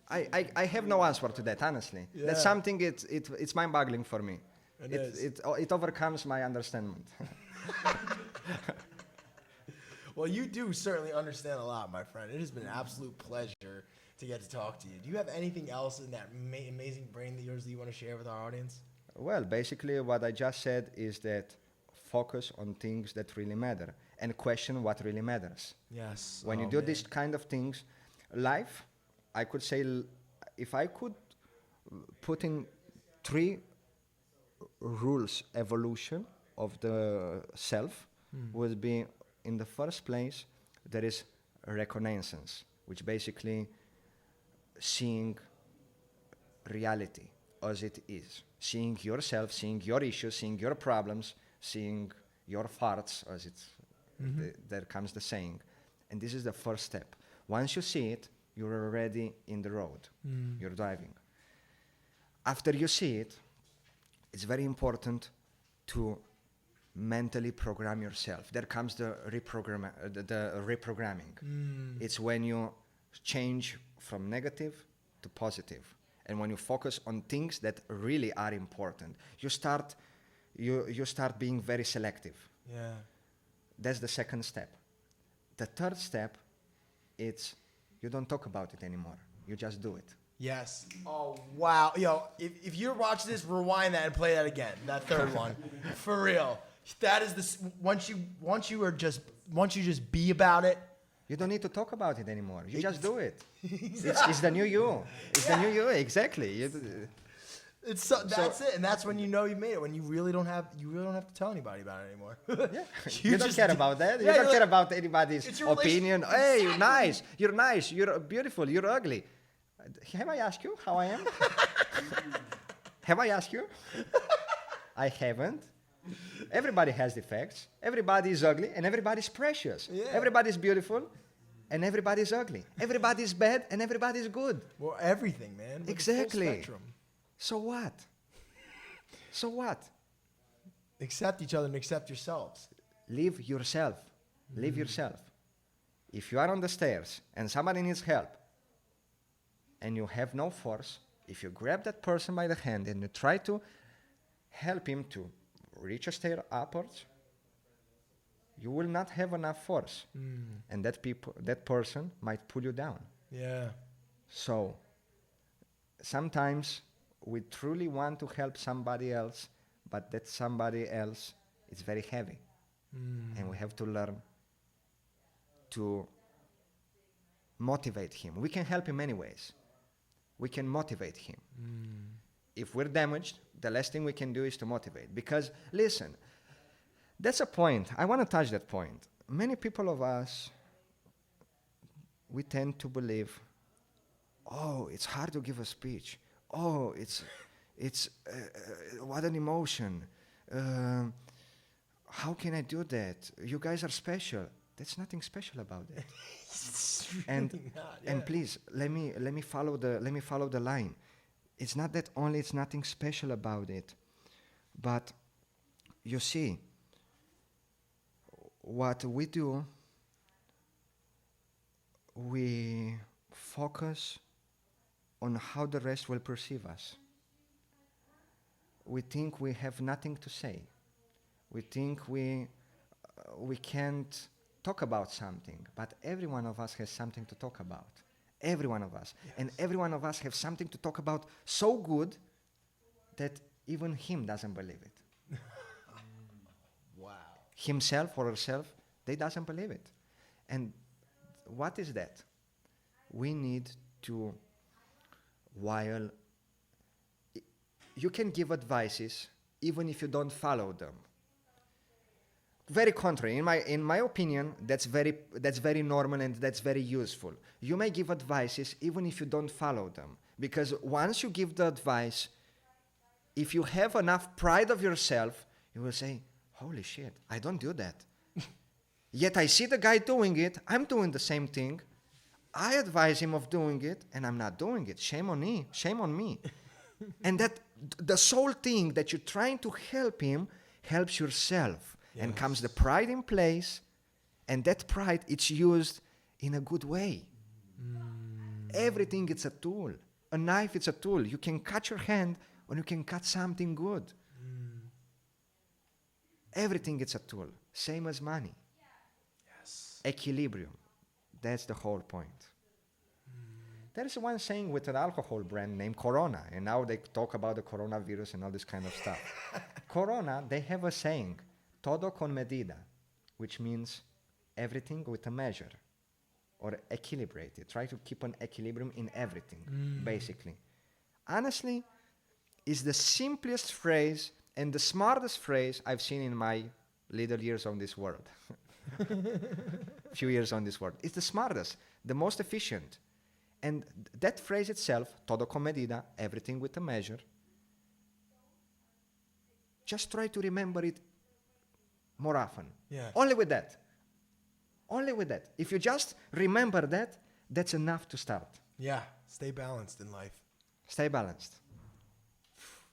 I have no answer to that, honestly." Yeah. That's something it's mind-boggling for me. It is. It overcomes my understanding. Well, you do certainly understand a lot, my friend. It has been an absolute pleasure to get to talk to you. Do you have anything else in that amazing brain of yours that you want to share with our audience? Well, basically what I just said is that focus on things that really matter and question what really matters. Yes. When you do these kind of things, life, I could say, if I could put in 3 rules evolution of the self, would be, in the first place, there is reconnaissance, which basically seeing reality as it is, seeing yourself, seeing your issues, seeing your problems, seeing your farts, as it's there comes the saying. And this is the first step. Once you see it, you're already in the road. You're driving. After you see it, it's very important to mentally program yourself. There comes the reprogramming. It's when you change from negative to positive. And when you focus on things that really are important, you start being very selective. Yeah. That's the second step. The third step, it's you don't talk about it anymore. You just do it. Yes. Oh, wow. Yo, if you're watching this, rewind that and play that again. That third one. For real. That is once you just be about it. You don't need to talk about it anymore. You just do it. It's the new you. It's the new you. Exactly. That's it, and that's when you know you made it. When you really don't have to tell anybody about it anymore. Yeah. You don't care about that. Yeah, You don't care about anybody's it's your opinion. relation- Hey, Exactly. you're nice. You're beautiful. You're ugly. Have I asked you how I am? Have I asked you? I haven't. Everybody has defects. Everybody is ugly, and everybody's precious. Yeah. Everybody's beautiful, and everybody's ugly. Everybody's bad and everybody's good. Well, everything, man. With the full Exactly. spectrum. So what? So what? Accept each other and accept yourselves. Live yourself. Live yourself. If you are on the stairs and somebody needs help and you have no force, if you grab that person by the hand and you try to help him to reach a stair upwards, you will not have enough force. And that person might pull you down. Yeah. So sometimes we truly want to help somebody else, but that somebody else is very heavy. And we have to learn to motivate him. We can help him anyways. We can motivate him. If we're damaged, the last thing we can do is to motivate. Because, listen, that's a point. I want to touch that point. Many people of us, we tend to believe, oh, it's hard to give a speech. Oh, it's what an emotion. How can I do that? You guys are special. There's nothing special about it. Really not, yeah. And please let me follow the line. It's not that only it's nothing special about it, but you see, what we do, we focus on how the rest will perceive us. We think we have nothing to say. We think we can't talk about something, but every one of us has something to talk about. Every one of us. Yes. And every one of us have something to talk about so good that even him doesn't believe it. Wow. Himself or herself, they doesn't believe it. And what is that? We need to, while you can give advices even if you don't follow them. Very contrary. In my opinion, that's very normal and that's very useful. You may give advices even if you don't follow them. Because once you give the advice, if you have enough pride of yourself, you will say, holy shit, I don't do that. Yet I see the guy doing it, I'm doing the same thing. I advise him of doing it, and I'm not doing it. Shame on me. Shame on me. And that the sole thing that you're trying to help him helps yourself. Yes. And comes the pride in place, and that pride, it's used in a good way. Everything, it's a tool. A knife, it's a tool. You can cut your hand, or you can cut something good. Everything, it's a tool. Same as money. Yes. Equilibrium. That's the whole point. There is one saying with an alcohol brand named Corona, and now they talk about the coronavirus and all this kind of stuff. Corona, they have a saying, todo con medida, which means everything with a measure, or equilibrated. Try to keep an equilibrium in everything, basically. Honestly, is the simplest phrase and the smartest phrase I've seen in my little years on this world. Few years on this world. It's the smartest, the most efficient. And that phrase itself, todo con medida, everything with a measure, just try to remember it more often. Yeah. Only with that. Only with that. If you just remember that, that's enough to start. Yeah. Stay balanced in life. Stay balanced.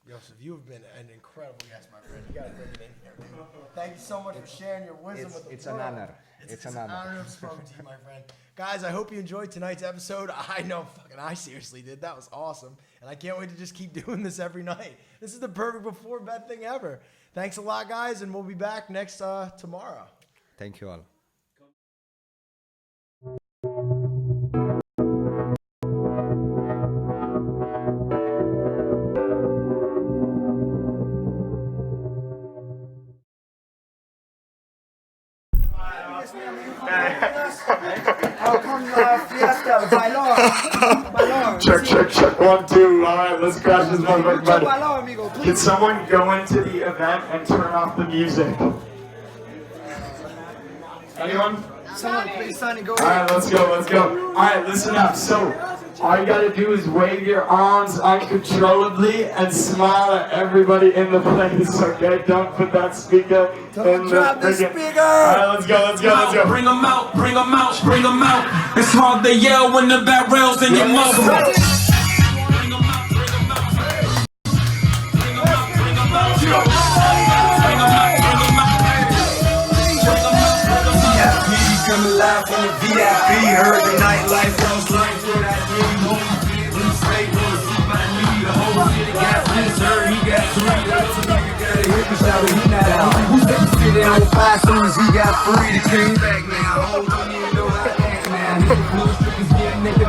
Yussef, you've been an incredible guest, my friend. You got to bring it in here, dude. Thank you so much for sharing your wisdom with the world. It's an honor. It's an honor to have spoken to you, my friend. Guys, I hope you enjoyed tonight's episode. I know I seriously did. That was awesome. And I can't wait to just keep doing this every night. This is the perfect before bed thing ever. Thanks a lot, guys, and we'll be back next tomorrow. Thank you all. Check. 1, 2. All right, let's crash this motherfucker. Can someone go into the event and turn off the music? Anyone? Someone please, Sonny, go. All right, let's go. All right, listen up. So, All you gotta do is wave your arms uncontrollably and smile at everybody in the place, okay? Don't put that speaker in the freaking... Alright, let's go, let's go, let's go. Bring them out, bring them out, bring them out. It's hard to yell when the barrel's in your mouth. Bring them out, bring them out. Bring them out, bring them out. Bring them out, bring them out. VIP, come alive from the VIP. Heard the nightlife, lost life for that dream. Home fit, blue state, wanna see my knee. The whole city got blizzard, he got three. That's a nigga gotta hit me, shout he not out. Who's that city on fire soon as he got free? He came back now. Hold on, you know how I act now. Hit the blue strippers, get nigga.